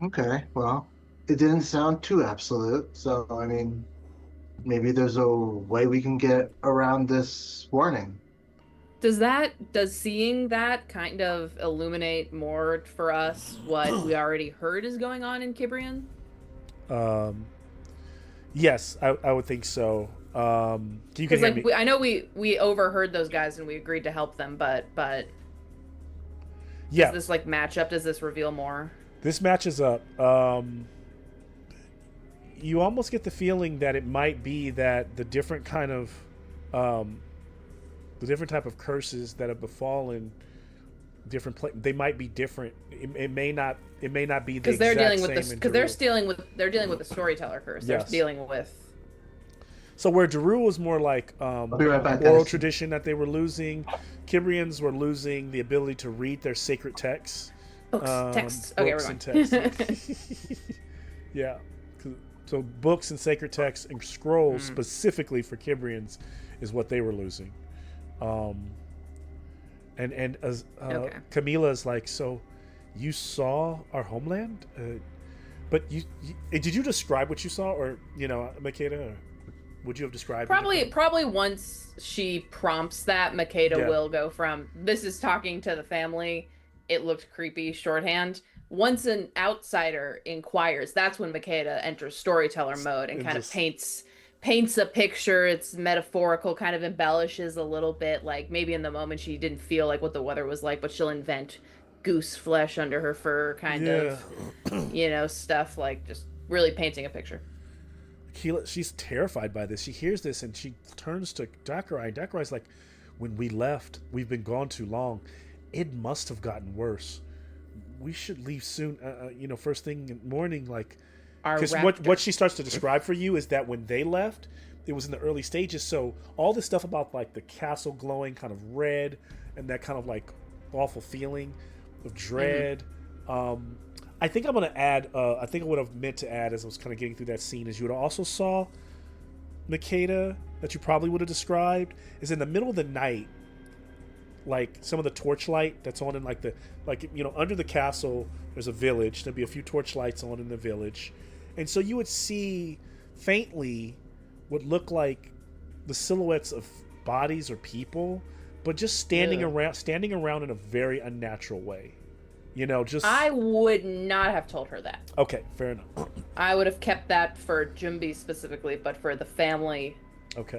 Okay, well, it didn't sound too absolute, so I mean, maybe there's a way we can get around this warning. Does seeing that kind of illuminate more for us what we already heard is going on in Kibrian? Yes, I would think so. You can hear me. I know we overheard those guys and we agreed to help them, but yeah. Does this like match up? Does this reveal more? This matches up. You almost get the feeling that it might be that the different kind of the different type of curses that have befallen different they might be different. It may not be the because they're exact dealing with same because they're dealing with the storyteller curse. Yes. They're dealing with. So where Daru was more like I'll be right back, oral guys. tradition that they were losing, Kibrians were losing the ability to read their sacred texts. Texts. Okay, books we're and going. texts. Yeah. So books and sacred texts and scrolls specifically for Kibrians is what they were losing. And as Camila is like, so you saw our homeland? But you did you describe what you saw, or Makeda? Would you have described Probably once she prompts that, Makeda will go from this is talking to the family, it looked creepy, shorthand. Once an outsider inquires, that's when Makeda enters storyteller mode and kind of paints a picture. It's metaphorical, kind of embellishes a little bit, like maybe in the moment she didn't feel like what the weather was like, but she'll invent goose flesh under her fur kind of stuff, like just really painting a picture. she's terrified by this. She hears this and she turns to Dakurai. Dakurai's like, when we left, we've been gone too long. It must have gotten worse. We should leave soon. First thing in the morning, like, because what she starts to describe for you is that when they left, it was in the early stages. So all this stuff about like the castle glowing kind of red and that kind of like awful feeling of dread. I think I'm going to add, I think I would have meant to add as I was kind of getting through that scene is you would also saw Nikita that you probably would have described is in the middle of the night, like some of the torchlight that's on in under the castle, there's a village. There'd be a few torchlights on in the village. And so you would see faintly what looked like the silhouettes of bodies or people, but just standing around in a very unnatural way. I would not have told her that. Okay, fair enough. I would have kept that for Jumbi specifically, but for the family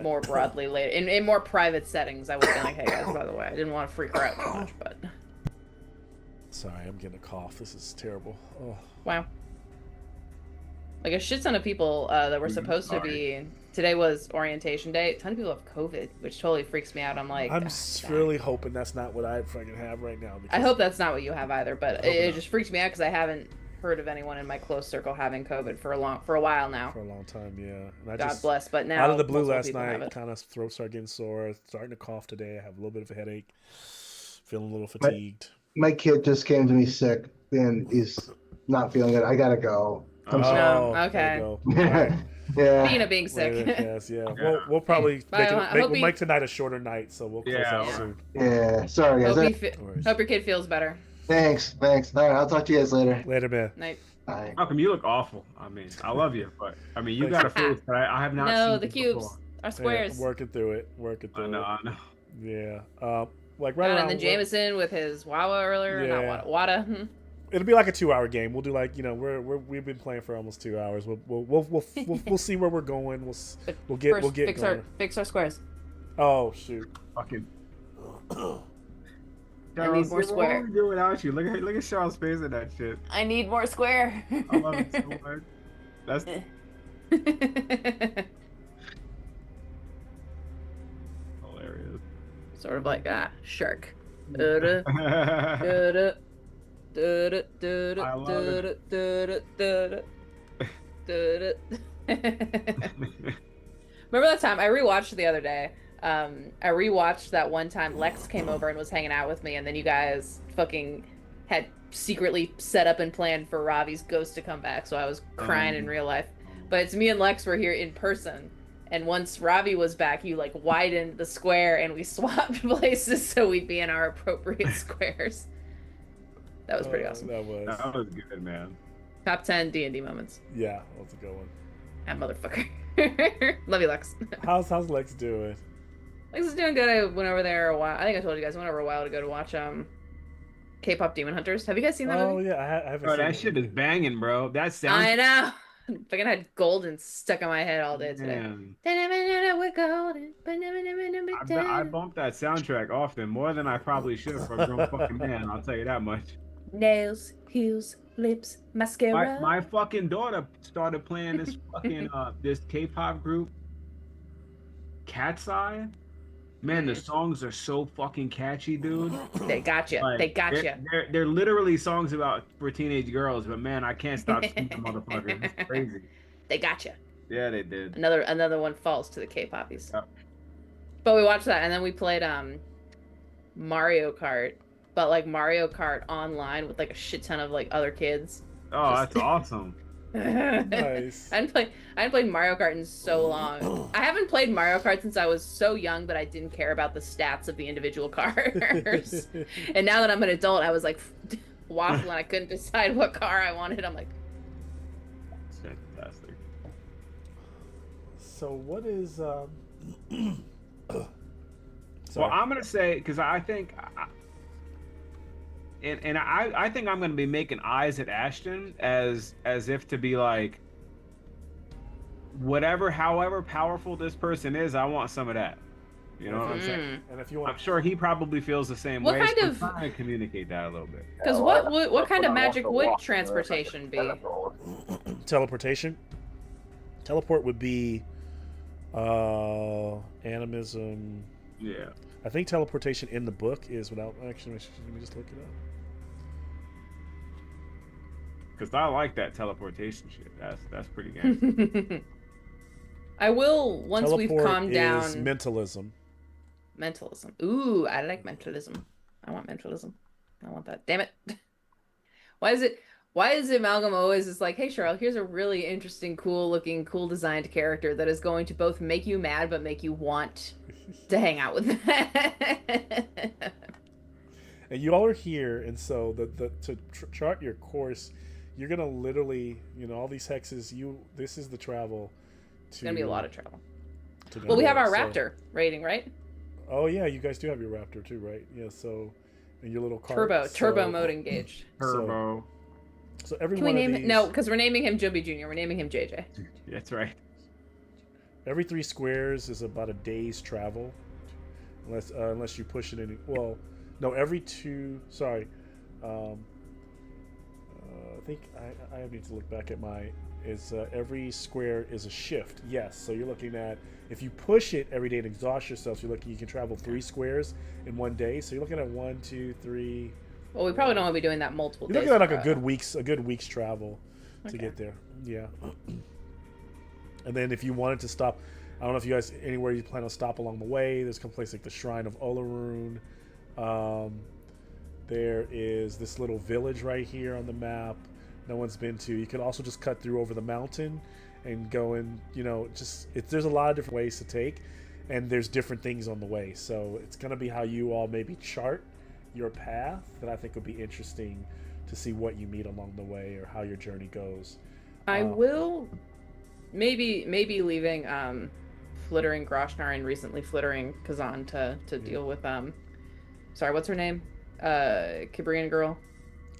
more broadly later. In more private settings, I would have been like, hey guys, by the way, I didn't want to freak her out too much, but... Sorry, I'm getting a cough. This is terrible. Oh. Wow. Like a shit ton of people that were supposed to be... Today was orientation day. A ton of people have COVID, which totally freaks me out. I'm like... I'm really hoping that's not what I fucking have right now. I hope that's not what you have either, but it just freaks me out because I haven't heard of anyone in my close circle having COVID for a while now. For a long time, yeah. And God bless, but now... Out of the blue last night, kind of throat started getting sore, starting to cough today. I have a little bit of a headache, feeling a little fatigued. My kid just came to me sick, and he's not feeling good. I gotta go. I'm sorry. Okay. Yeah. Speaking of being sick. Yes, yeah. We'll probably we'll make tonight a shorter night, so we'll close out soon. Yeah. Sorry, guys. Hope your kid feels better. Thanks. All right, I'll talk to you guys later. Later, man. Night. Bye. Malcolm, you look awful. I mean, I love you, but I mean, you got a face that I have not seen. No, the cubes before. are squares. Yeah, working through it. I know. Yeah. Like right around. And then Jameson with his Wawa earlier. Yeah. Not Wada. It'll be like a 2-hour game. We'll do like we've been playing for almost 2 hours. We'll see where we're going. We'll get fix our squares. Oh shoot! Fucking. I need more square. What would we do without you? Look at Charles' face in that shit. I need more square. I love it so much. That's. Hilarious. Sort of like shark. I love it. Remember that time I rewatched the other day? I rewatched that one time Lex came over and was hanging out with me, and then you guys fucking had secretly set up and planned for Ravi's ghost to come back, so I was crying in real life. But it's me and Lex were here in person, and once Ravi was back, you like widened the square and we swapped places so we'd be in our appropriate squares. That was pretty awesome. That was good, man. Top 10 D&D moments. Yeah, that's a good one. That motherfucker. Love you, Lex. How's Lex doing? Lex is doing good. I went over there a while. I think I told you guys I went over a while ago to watch K-pop Demon Hunters. Have you guys seen that movie? Oh yeah, I haven't. Bro, that shit is banging, bro. That sounds. I know. Fucking had golden stuck in my head all day today. We're golden. I bumped that soundtrack often, more than I probably should for a grown fucking man. I'll tell you that much. Nails, heels, lips, mascara. My fucking daughter started playing this fucking this K-pop group, Cat's Eye. Man, the songs are so fucking catchy, dude. They gotcha. Like, they gotcha. They're literally songs for teenage girls, but man, I can't stop singing motherfuckers. It's crazy. They gotcha. Yeah, they did. Another one falls to the K-poppies. Yep. But we watched that, and then we played Mario Kart, but like Mario Kart online with like a shit ton of like other kids. Oh, that's awesome. Nice. I hadn't played Mario Kart in so long. I haven't played Mario Kart since I was so young that I didn't care about the stats of the individual cars. And now that I'm an adult, I was like waffling. I couldn't decide what car I wanted. I'm like, fantastic. So what is Well, I'm gonna say, because I think I think I'm gonna be making eyes at Ashton as if to be like, however powerful this person is, I want some of that. You know what I'm saying? And if you want, I'm sure he probably feels the same What way. kind so of- I'm trying to communicate that a little bit. because what kind of magic would transportation be? teleportation. Teleport would be animism. Yeah. I think teleportation in the book is without. Actually, let me just look it up. Because I like that teleportation shit. That's pretty good. I will once we've Teleport calmed is down. mentalism. Mentalism. Ooh, I like mentalism. I want mentalism. I want that. Damn it. Why is it Malcolm always is like, hey Cheryl, here's a really interesting, cool looking, cool designed character that is going to both make you mad but make you want to hang out with them. And you all are here, and so to chart your course, you're gonna literally, all these hexes. This is the travel. It's gonna be a lot of travel. To Well, we have our so- Raptor rating, right? Oh yeah, you guys do have your Raptor too, right? Yeah. So, and your little cart. Turbo mode engaged. Turbo. So every Can we one name of it? these, No, because we're naming him Jumpy Jr. We're naming him JJ. That's right. every 3 squares is about a day's travel, unless you push it in. Well, no, every 2. Sorry, I think I need to look back at my. Every square is a shift. Yes, so you're looking at if you push it every day and exhaust yourself, you can travel 3 squares in one day. So you're looking at 1, 2, 3. Well, we probably don't want to be doing that multiple You're days. looking at like in a row. good week's travel to Okay. get there. Yeah. And then if you wanted to stop, I don't know if you guys anywhere you plan on stop along the way. There's a place like the Shrine of Olaroon. There is this little village right here on the map. No one's been to. You could also just cut through over the mountain and go in. There's a lot of different ways to take, and there's different things on the way. So it's gonna be how you all maybe chart your path that I think would be interesting to see what you meet along the way or how your journey goes. I will maybe leaving flittering Groshnar and recently flittering Kazan to deal with sorry, what's her name? Kibrian girl.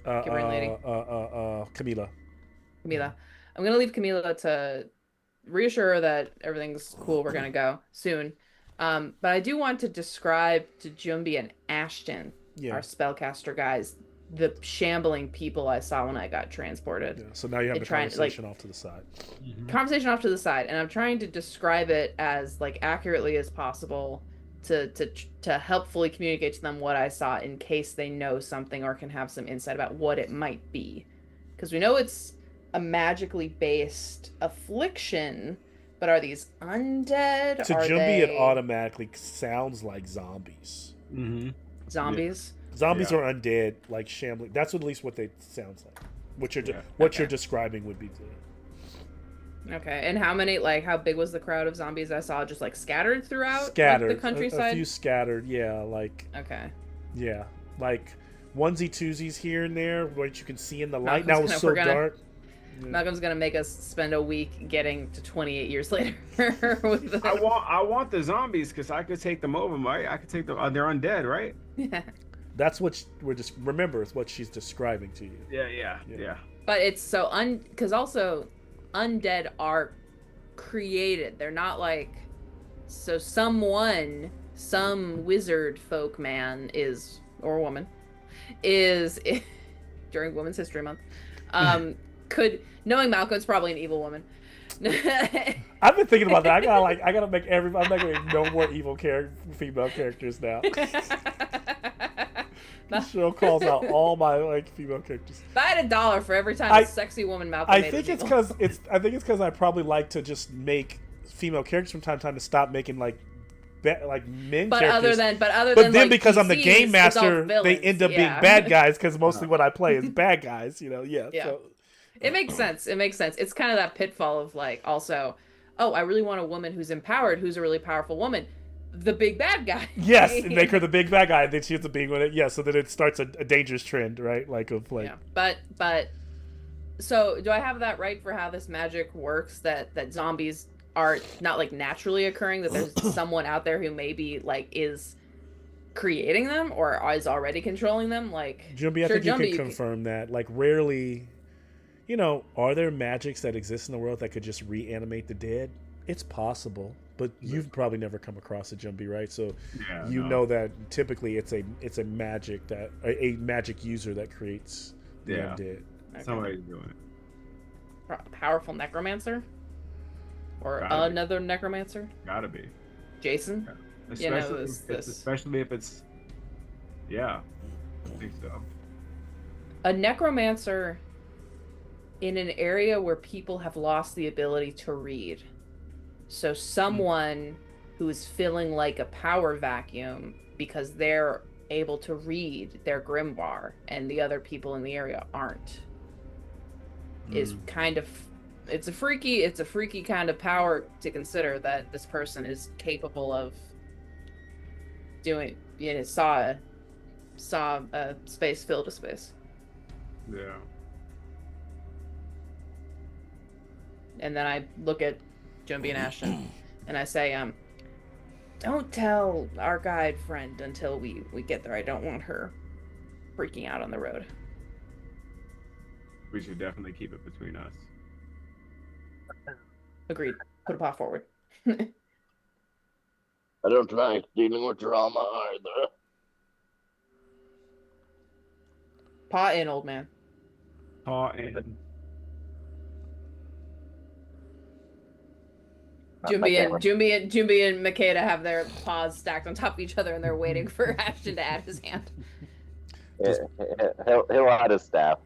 Kibrian lady. Camila. Camila. I'm gonna leave Camila to reassure her that everything's cool. We're gonna go soon. But I do want to describe to Jumbi and Ashton, our spellcaster guys, the shambling people I saw when I got transported. Yeah, so now you have the conversation off to the side. Conversation off to the side, and I'm trying to describe it as accurately as possible to helpfully communicate to them what I saw in case they know something or can have some insight about what it might be. Because we know it's a magically based affliction, but are these undead? To Jumbi, it automatically sounds like zombies. Mm-hmm. Zombies? Zombies are undead, like shambling. That's at least what they sounds like. What you're describing would be. Okay, and how many? How big was the crowd of zombies I saw? Just scattered throughout Scattered, the countryside. A few scattered, yeah. Okay. Yeah, onesie twosies here and there, what you can see in the light. Malcolm's Now it's so dark. Malcolm's gonna make us spend a week getting to 28 years later. With the... I want the zombies because I could take them over, right? I could take them. They're undead, right? Yeah. That's what we're just remember. It's what she's describing to you. Yeah. But it's so because also undead are created. They're not so some wizard folk man is or woman is during Women's History Month. Could knowing Malcolm's probably an evil woman. I've been thinking about that. I gotta make I'm not gonna make no more evil female characters now. This show calls out all my female characters. If I had $1 for every time a sexy woman Malcolm I made think is it's evil. because I think it's because I probably like to just make female characters from time to time to stop making men characters. But then because I'm the PCs, game master, adult they villains, end up being bad guys because mostly what I play is bad guys. Yeah. So. It makes sense. It's kind of that pitfall of also, oh, I really want a woman who's empowered, who's a really powerful woman. The big bad guy. Yes, and make her the big bad guy, and then she ends up being with it. Yeah, so then it starts a dangerous trend, right? Yeah. But so do I have that right for how this magic works? That zombies are not naturally occurring. That there's someone out there who maybe is creating them or is already controlling them. Jumbi, I think you can confirm that. Rarely, are there magics that exist in the world that could just reanimate the dead? It's possible. But you've probably never come across a Jumbi, right? So know that typically it's a magic that a magic user that creates the undead. Okay. Somebody's doing it. Powerful necromancer. or Gotta be. another necromancer. Gotta be. Jason. Especially, this. especially if it's. Yeah, I think so. A necromancer in an area where people have lost the ability to read. So someone who is feeling like a power vacuum because they're able to read their grimoire and the other people in the area aren't is kind of it's a freaky kind of power to consider that this person is capable of doing. Saw a space filled a space. Yeah. And then I look at Jumby and Ashton and I say, don't tell our guide friend until we get there. I don't want her freaking out on the road. We should definitely keep it between us. Agreed. Put a paw forward. I don't like dealing with drama either. Paw in, old man. Paw in. Jumby and Makeda have their paws stacked on top of each other and they're waiting for Ashton to add his hand. He'll add his staff.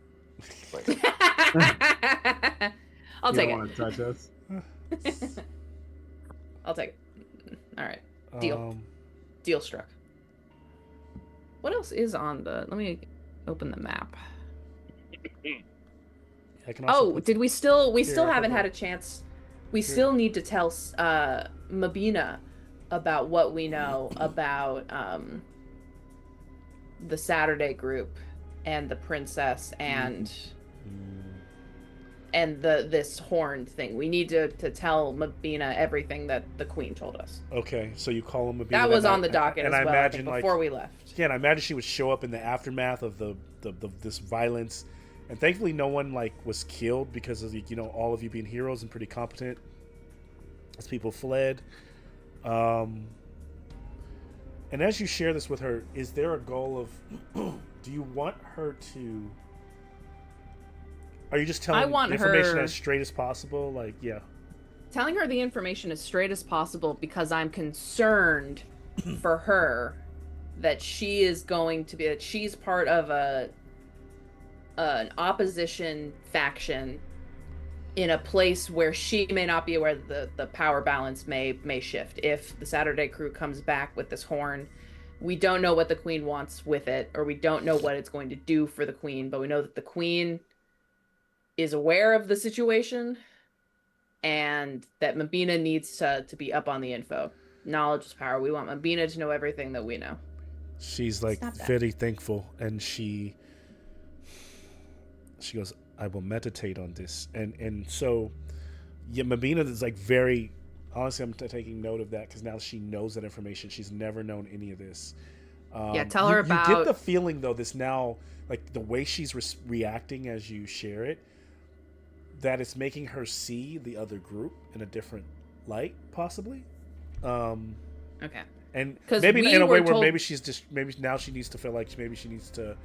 I'll take it. Want to touch us? I'll take it. All right. Deal. Deal struck. What else is on the... Let me open the map. Did we still... We still haven't had a chance... We still need to tell Mabina about what we know about the Saturday group and the princess and this horn thing. We need to tell Mabina everything that the queen told us. Okay, so you call him Mabina. That was on the docket and as I well, imagine, before we left. Yeah, and I imagine she would show up in the aftermath of the this violence. And thankfully no one was killed because of all of you being heroes and pretty competent as people fled. And as you share this with her, is there a goal of do you want her to... Are you just telling information as straight as possible? Telling her the information as straight as possible because I'm concerned for her that she's part of an opposition faction in a place where she may not be aware that the power balance may shift. If the Saturday crew comes back with this horn, we don't know what the queen wants with it, or we don't know what it's going to do for the queen, but we know that the queen is aware of the situation and that Mabina needs to be up on the info. Knowledge is power. We want Mabina to know everything that we know. She's very thankful, and she goes, I will meditate on this. And so Mabina is very... Honestly, I'm taking note of that because now she knows that information. She's never known any of this. Tell her about... You get the feeling, though, this now, the way she's reacting as you share it, that it's making her see the other group in a different light, possibly. Okay. And maybe in a way where maybe now she needs to feel like maybe she needs to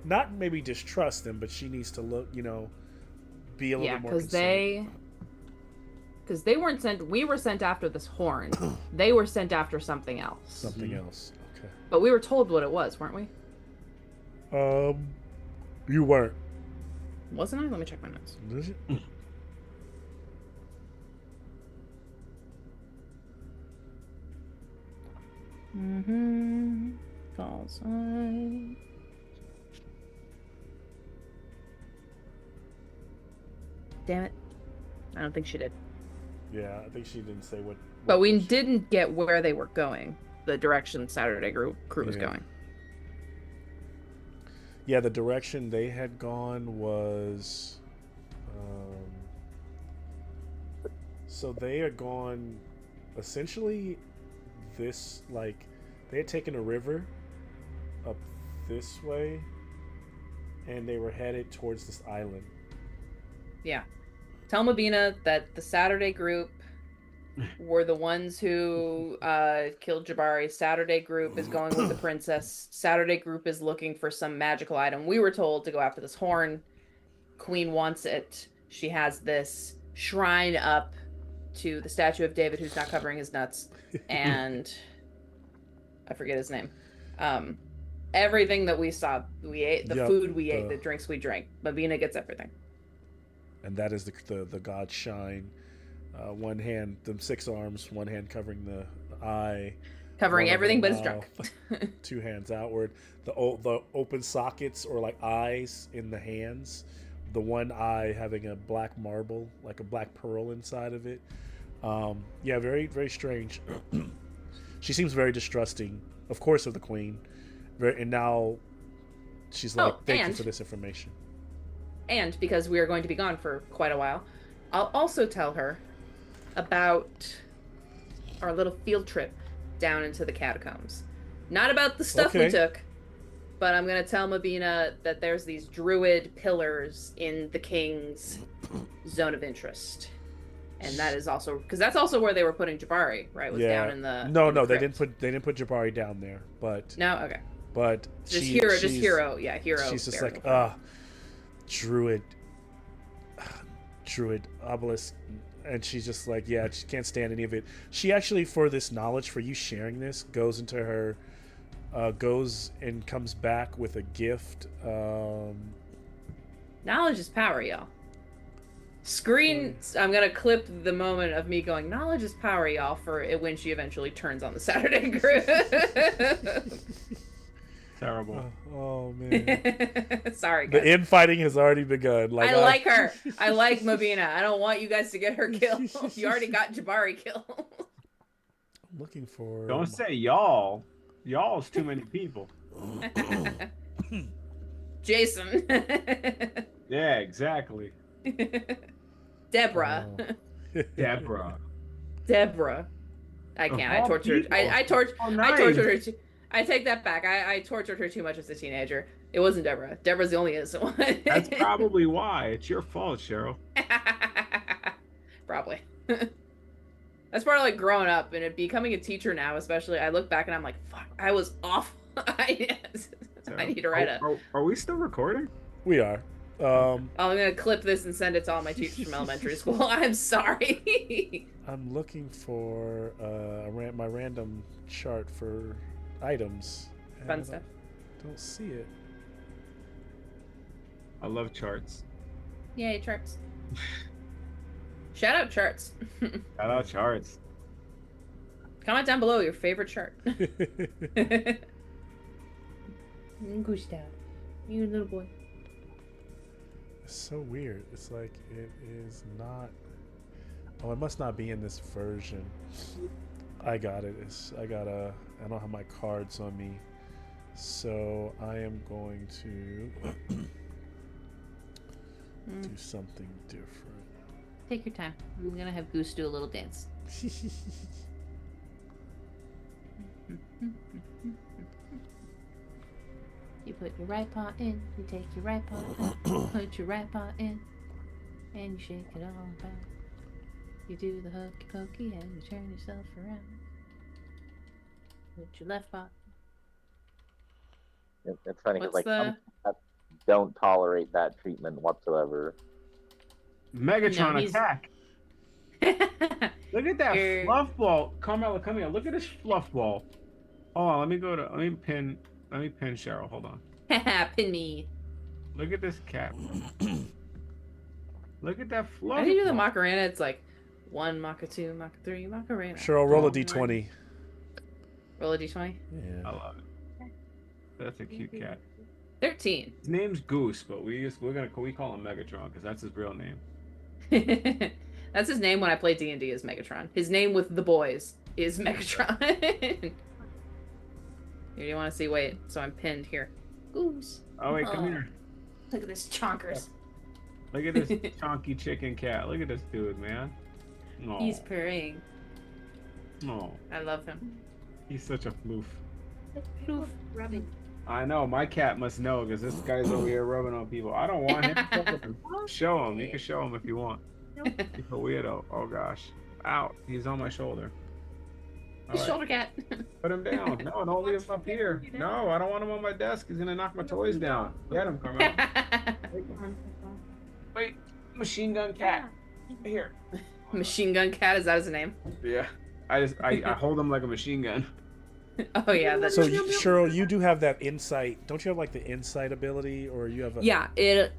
not maybe distrust them, but she needs to look, be a little bit more concerned. Because they weren't sent. We were sent after this horn. They were sent after something else. Something else. Okay. But we were told what it was, weren't we? You weren't. Wasn't I? Let me check my notes. Was it? False eye. Damn it. I don't think she did. Yeah, I think she didn't say what but we didn't get where they were going. The direction Saturday crew was going. Yeah, the direction they had gone was... so they had gone essentially this, they had taken a river up this way and they were headed towards this island. Yeah. Tell Mabina that the Saturday group were the ones who killed Jabari. Saturday group is going with the princess. Saturday group is looking for some magical item. We were told to go after this horn. Queen wants it. She has this shrine up to the statue of David who's not covering his nuts, and I forget his name. Everything that we saw, we ate. The Yep, food we ate, the drinks we drank. Mavina gets everything. And that is the god Shine. One hand, them 6 arms, one hand covering the eye. Covering one of everything but the his drunk. mouth, 2 hands outward. The open sockets or like eyes in the hands. The one eye having a black marble, like a black pearl inside of it. Yeah, very, very strange. She seems very distrusting, of course, of the queen. And now she's like, thank you for this information. And because we are going to be gone for quite a while, I'll also tell her about our little field trip down into the catacombs. Not about the stuff we took, but I'm going to tell Mabina that there's these druid pillars in the king's zone of interest. And that is also, because that's also where they were putting Jabari, right? Was down in the No, in the they crypt. didn't put Jabari down there, but No, okay. But Just hero. hero. She's just burial. like, druid obelisk, and she's just like, yeah, she can't stand any of it. She actually, for this knowledge, for you sharing this, goes into her, goes and comes back with a gift. Knowledge is power, y'all. I'm gonna clip the moment of me going, knowledge is power, y'all, for it when she eventually turns on the Saturday group. Terrible. Oh man. Sorry, guys. The infighting has already begun. I like her. I like Mabina. I don't want you guys to get her killed. You already got Jabari killed. I'm looking for. Don't say y'all. Y'all's too many people. Jason. Yeah, exactly. Deborah. Oh. Deborah. I Of can't. I all tortured. people. I tortured. Oh, I nice. tortured her. I take that back. I tortured her too much as a teenager. It wasn't Deborah. Deborah's the only innocent one. That's probably why. It's your fault, Cheryl. Probably. That's part of like growing up and becoming a teacher now, especially. I look back and I'm like, fuck, I was awful. I need to write Are we still recording? We are. I'm gonna clip this and send it to all my teachers from elementary school. I'm sorry. I'm looking for my random chart for items. Fun and stuff. I don't see it. I love charts. Yay, charts. Shout out charts. Shout out charts. Comment down below your favorite chart. Gustav, you little boy. It's so weird. It's like it is not. Oh, it must not be in this version. I got it. I don't have my cards on me, so I am going to do something different. Take your time. I'm gonna have Goose do a little dance. You put your right paw in, you take your right paw out, put your right paw in, and you shake it all about. You do the hokey pokey and you turn yourself around. Put your left paw. It's funny because What's like some cats don't tolerate that treatment whatsoever. Megatron No, he's- attack. Look at that You're- fluff ball. Carmela, come here. Look at this fluff ball. Hold on, let me pin Cheryl. Hold on. Pin me. Look at this cat. Look at that fluff How do you do the ball. Macarena? It's like 1 Maca 2 Maca 3 Macarena. Cheryl, roll a Oh, d20. Roll a d20. Yeah. I love it. That's a cute cat. 13. His name's Goose, but we call him Megatron because that's his real name. That's his name when I play D&D is Megatron. His name with the boys is Megatron. Here, do you want to see? Wait, so I'm pinned here. Goose. Oh wait, come Oh. here. Look at this chonkers. Look at this chunky chicken cat. Look at this dude, man. Oh, He's purring. oh, I love him. he's such a floof. Poof, rubbing. I know, my cat must know because this guy's over here rubbing on people. I don't want him to show him. You can show him if you want. He's a weirdo. Oh gosh. Ow, he's on my shoulder. All He's right, shoulder cat. put him down. No, don't leave him up here. No, I don't want him on my desk. He's gonna knock my toys down. Get him, Carmel. Wait, machine gun cat. Here. Machine Gun Cat, is that his name? Yeah. I hold him like a machine gun. Oh yeah, that's So, Cheryl, you do have that insight. Don't you have like the insight ability, or you have a? yeah,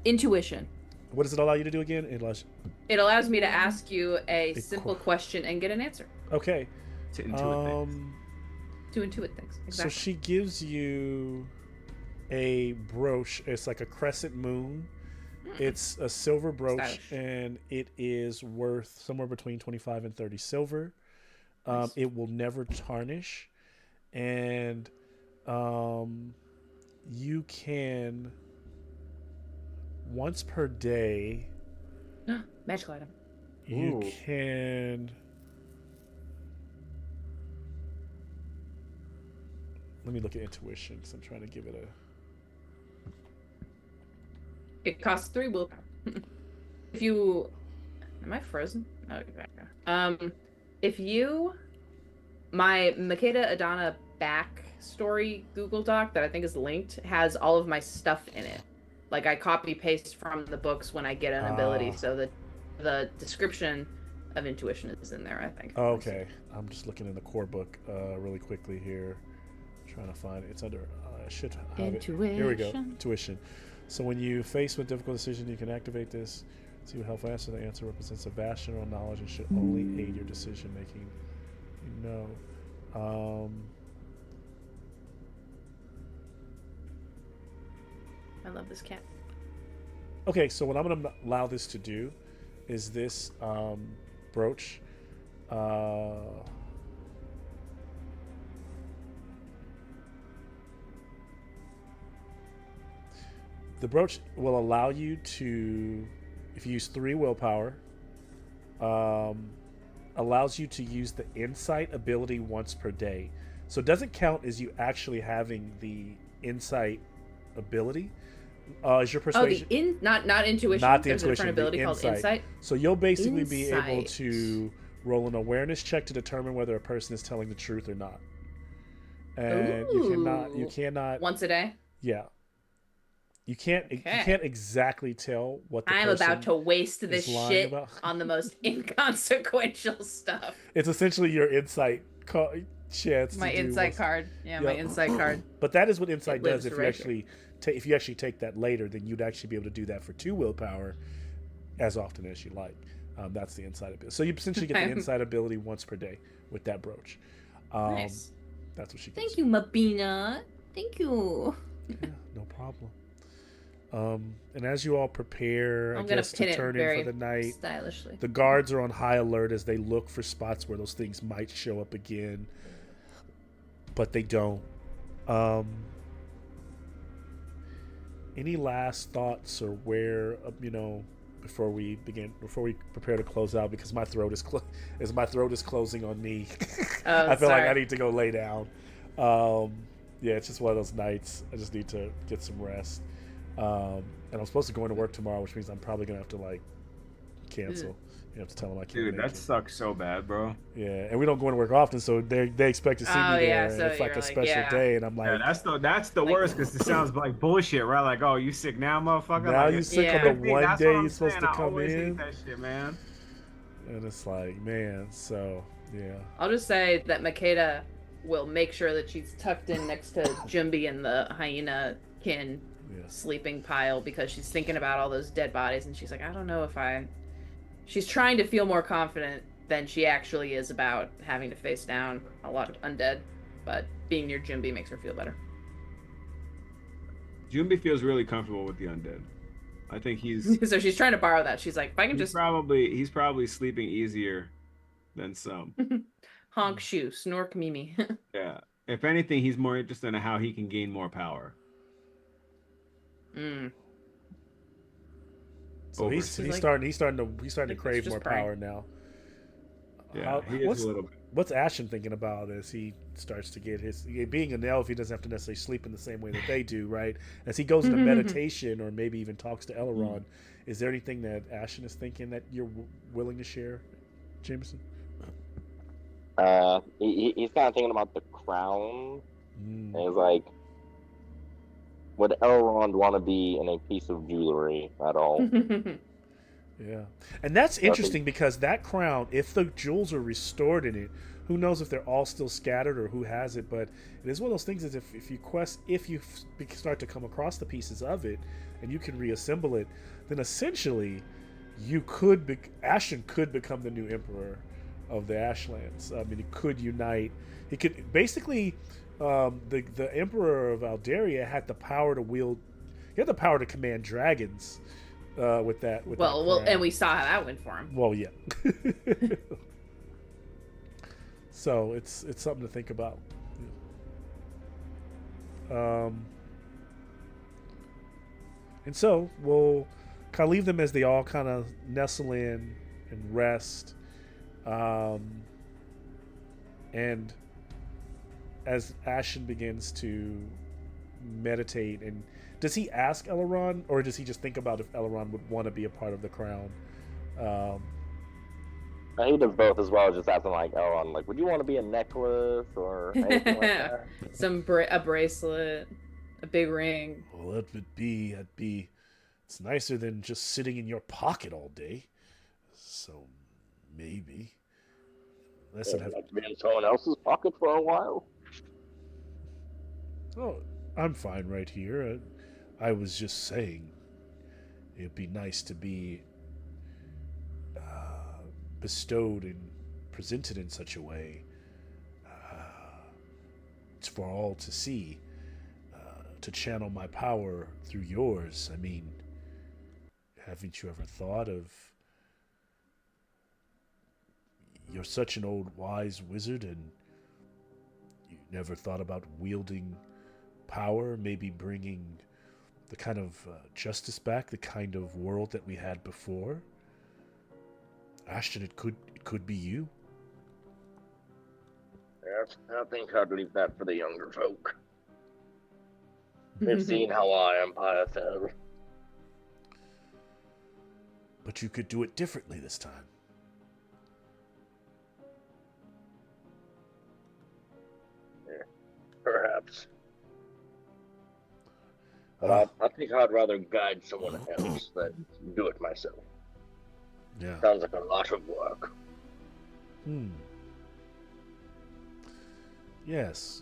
intuition. What does it allow you to do again? It allows me to ask you a A simple qu- question and get an answer. Okay. To intuit things. To intuit things. So Exactly. she gives you a brooch. It's like a crescent moon. It's a silver brooch, Stylish. and it is worth somewhere between 25 and 30 silver. Nice. It will never tarnish, and you can once per day. Magical item. You Ooh. can. Let me look at intuition. So I'm trying to give it a. It costs 3 willpower. If you, am I frozen? Oh, get back there. If you, my Makeda Adana backstory Google Doc that I think is linked has all of my stuff in it. Like I copy paste from the books when I get an ability, so the description of intuition is in there. I think. Oh, okay, I'm just looking in the core book really quickly here, trying to find it. It's under. I should have it. Here we go. Intuition. Intuition. So when you face with difficult decision, you can activate this. See what help answer. The answer represents a vast general knowledge and should only aid your decision making. You know. I love this cat. Okay, so what I'm going to allow this to do is this brooch. The brooch will allow you to, if you use 3 willpower, allows you to use the insight ability once per day. So it doesn't count as you actually having the insight ability. Is your persuasion? Oh, not intuition. Not the There's intuition, a different ability the called insight. So you'll basically be able Insight. to roll an awareness check to determine whether a person is telling the truth or not. And you Ooh. cannot. Once a day. Yeah. You can't exactly tell what the I'm person about to waste this is lying shit about. on the most inconsequential stuff. It's essentially your insight chance. My to do insight what's- card. Yeah, my Yep. insight card. But that is what insight It does. lives If you right actually if you actually take that later, then you'd actually be able to do that for 2 willpower as often as you like. That's the insight ability. So you essentially get the insight ability once per day with that brooch. Nice. That's what she gives. Thank you, Mabina. Thank you. Yeah, no problem. And as you all prepare, I'm I gonna guess, pin to it turn very in for the night, stylishly. the guards are on high alert as they look for spots where those things might show up again, but they don't. Any last thoughts or where before we prepare to close out, because my throat is closing on me. Oh, I feel sorry. like I need to go lay down. Yeah, it's just one of those nights. I just need to get some rest. And I'm supposed to go into work tomorrow, which means I'm probably gonna have to cancel. You have to tell them I can't. Dude, make that it. sucks so bad, bro. Yeah, and we don't go into work often, so they expect to see Oh, me yeah, there. so And it's like you're a like, special yeah. day, and I'm like, Yeah, that's the worst because it sounds like bullshit, right? Like, oh, you sick now, motherfucker? now Like, you it's sick Yeah. on the 15, one that's day what you're I'm supposed saying. to I come always hate in, that shit, man. and it's like, man. So yeah, I'll just say that Makeda will make sure that she's tucked in next to Jumbi and the hyena kin yeah. sleeping pile because she's thinking about all those dead bodies and she's like, I don't know if she's trying to feel more confident than she actually is about having to face down a lot of undead, but being near Jumbi makes her feel better. Jumbi feels really comfortable with the undead. I think he's So she's trying to borrow that. She's like, if I can just he's probably sleeping easier than some. honk shoe, snork Mimi. Yeah. If anything, he's more interested in how he can gain more power. So Over. he's like- starting to It's crave just more praying. power now. Yeah, he is a little bit. What's Ashen thinking about as he starts to get his being an elf? He doesn't have to necessarily sleep in the same way that they do, right? As he goes into meditation or maybe even talks to Elrond, is there anything that Ashen is thinking that you're willing to share, Jameson? He's kind of thinking about the crown. Mm. And he's like, would Elrond want to be in a piece of jewelry at all? Yeah, and that's interesting because that crown, if the jewels are restored in it, who knows if they're all still scattered or who has it. But it is one of those things is if you start to come across the pieces of it and you can reassemble it, then essentially Ashton could become the new emperor of the Ashlands. I mean, he could unite. He could basically the emperor of Alderia had the power to wield. He had the power to command dragons. With that and we saw how that went for him. Well, yeah. So it's something to think about. And so we'll kind of leave them as they all kind of nestle in and rest. And as Ashen begins to meditate, and does he ask Elrond, or does he just think about if Elrond would want to be a part of the crown? He does both as well, just asking like Elrond, like, would you want to be a necklace or anything like that? A bracelet, a big ring. Well, that would be. It's nicer than just sitting in your pocket all day. So maybe. Unless I'd have to be in someone else's pocket for a while. Oh, I'm fine right here. I was just saying, it'd be nice to be bestowed and presented in such a way. It's for all to see, to channel my power through yours. I mean, haven't you ever thought of... You're such an old wise wizard, and you never thought about wielding power, maybe bringing the kind of justice back, the kind of world that we had before? Ashton, it could be you. Yes, I think I'd leave that for the younger folk. They've seen how our empire fell. But you could do it differently this time. Yeah, perhaps. But I think I'd rather guide someone else than do it myself. Yeah. Sounds like a lot of work. Yes.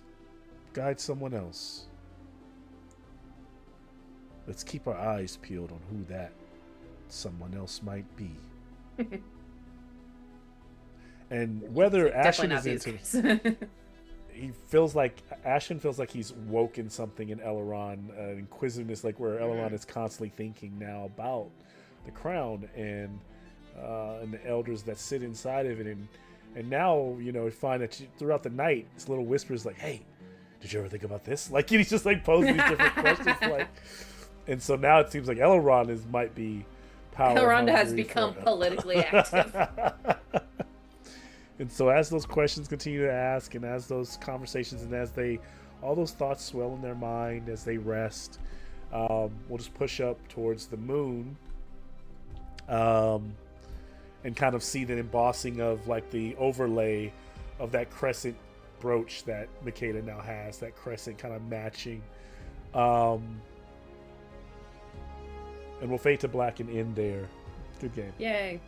Guide someone else. Let's keep our eyes peeled on who that someone else might be. And whether Ashen is into... Ashen feels like he's woken something in Elrond, inquisitiveness, like where Elrond is constantly thinking now about the crown and the elders that sit inside of it, and now you find that throughout the night, this little whispers like, "Hey, did you ever think about this?" Like he's just like posing these different questions, like, and so now it seems like Elrond might be power. Elrond has become politically active. And so as those questions continue to ask, and as those conversations, and as all those thoughts swell in their mind as they rest, we'll just push up towards the moon, and kind of see the embossing of like the overlay of that crescent brooch that Makeda now has, that crescent kind of matching. And we'll fade to black and end there. Good game. Yay.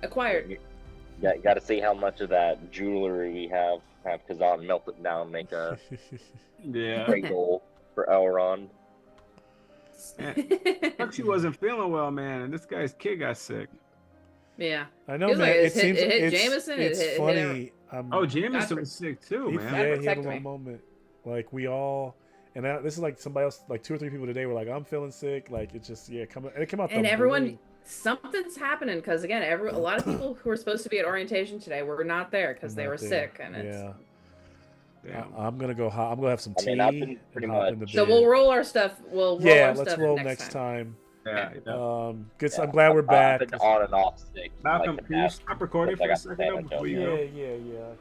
Acquired. Yeah, you got to see how much of that jewelry we have Kazan melt it down, make a cradle for Elrond. She wasn't feeling well, man, and this guy's kid got sick. Yeah, I know, man. It seems it hit Jameson. It's funny. Jameson was sick too, man. Yeah, he had a little moment. Like we all, and this is like somebody else, like 2 or 3 people today were like, "I'm feeling sick." Like it just, it came out. And everyone, something's happening because again, a lot of people who were supposed to be at orientation today were not there because they were sick, and it's. Yeah. I'm gonna go. I'm gonna have some tea. I've been pretty much. So we'll roll our stuff. Let's roll next time. Yeah. Good. I'm glad we're back. On and off sick. Malcolm, can you stop recording for a second? Yeah.